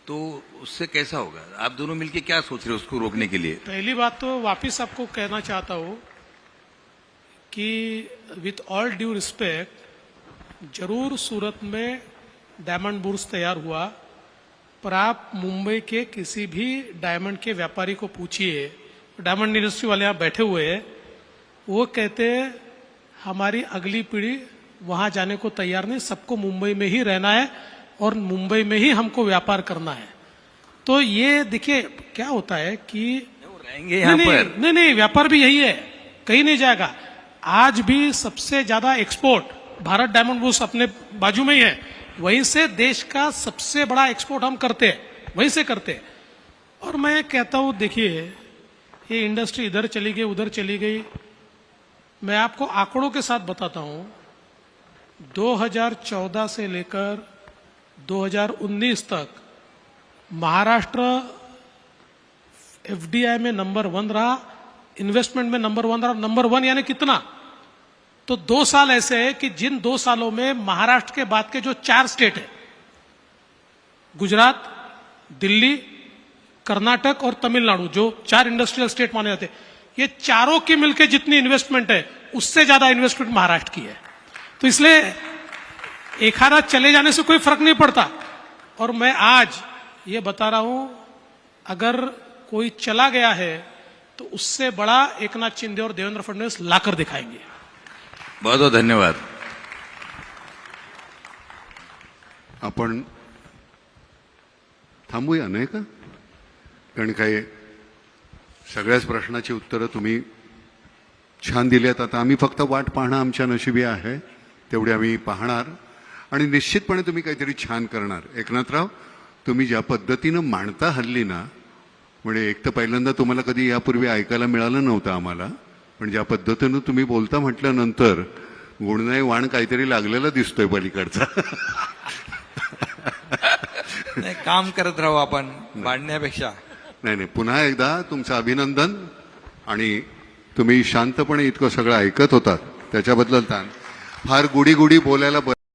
तो उससे कैसा होगा? आप दोनों मिलके क्या सोच रहे हो उसको रोकने के लिए? पहली बात तो वापिस आपको कहना चाहता हूं कि विथ ऑल ड्यू रिस्पेक्ट, जरूर सूरत में डायमंड बुर्ज तैयार हुआ, पर आप मुंबई के किसी भी डायमंड के व्यापारी को पूछिए, डायमंड इंडस्ट्री वाले यहाँ बैठे हुए हैं, वो कहते हैं हमारी अगली पीढ़ी वहां जाने को तैयार नहीं, सबको मुंबई में ही रहना है और मुंबई में ही हमको व्यापार करना है। तो ये देखिए क्या होता है कि रहेंगे यहाँ पर। नहीं, व्यापार भी यही है, कहीं नहीं जाएगा। आज भी सबसे ज्यादा एक्सपोर्ट भारत डायमंड बुर्ज अपने बाजू में ही है, वहीं से देश का सबसे बड़ा एक्सपोर्ट हम करते हैं, वहीं से करते हैं। और मैं कहता हूं देखिए, ये इंडस्ट्री इधर चली गई उधर चली गई, मैं आपको आंकड़ों के साथ बताता हूं। 2014 से लेकर 2019 तक महाराष्ट्र एफडीआई में नंबर 1 रहा, इन्वेस्टमेंट में नंबर 1 रहा। नंबर 1 यानी कितना? तो 2 साल ऐसे है कि जिन 2 सालों में महाराष्ट्र के बाद के जो 4 स्टेट है, गुजरात, दिल्ली, कर्नाटक और तमिलनाडु, जो 4 इंडस्ट्रियल स्टेट माने जाते हैं, ये चारों की मिलकर जितनी इन्वेस्टमेंट है उससे ज्यादा इन्वेस्टमेंट महाराष्ट्र की है। तो इसलिए एक आधा चले जाने से कोई फर्क नहीं पड़ता। और मैं आज ये बता रहा हूं, अगर कोई चला गया है तो उससे बड़ा एकनाथ शिंदे और देवेंद्र फडणवीस लाकर दिखाएंगे। बहुत बहुत धन्यवाद. आपण थांबूया नाही का? कारण काय सगळ्याच प्रश्नाची उत्तरं तुम्ही छान दिल्यात. आता आम्ही फक्त वाट पाहणं आमच्या नशिबी आहे, तेवढी आम्ही पाहणार आणि निश्चितपणे तुम्ही काहीतरी छान करणार. एकनाथराव, तुम्ही ज्या पद्धतीनं मांडता हल्ली ना, म्हणजे एक तर पहिल्यांदा तुम्हाला कधी यापूर्वी ऐकायला मिळालं नव्हतं आम्हाला, पण ज्या पद्धतीनं तुम्ही बोलता म्हटल्यानंतर गुणनाई वाण काहीतरी लागलेला दिसतोय पलीकडचा. नाही, काम करत राहू आपण भांडण्यापेक्षा. नाही नाही, पुन्हा एकदा तुमचं अभिनंदन. आणि तुम्ही शांतपणे इतकं सगळं ऐकत होतात त्याच्याबद्दल फार गुडी गुडी बोलायला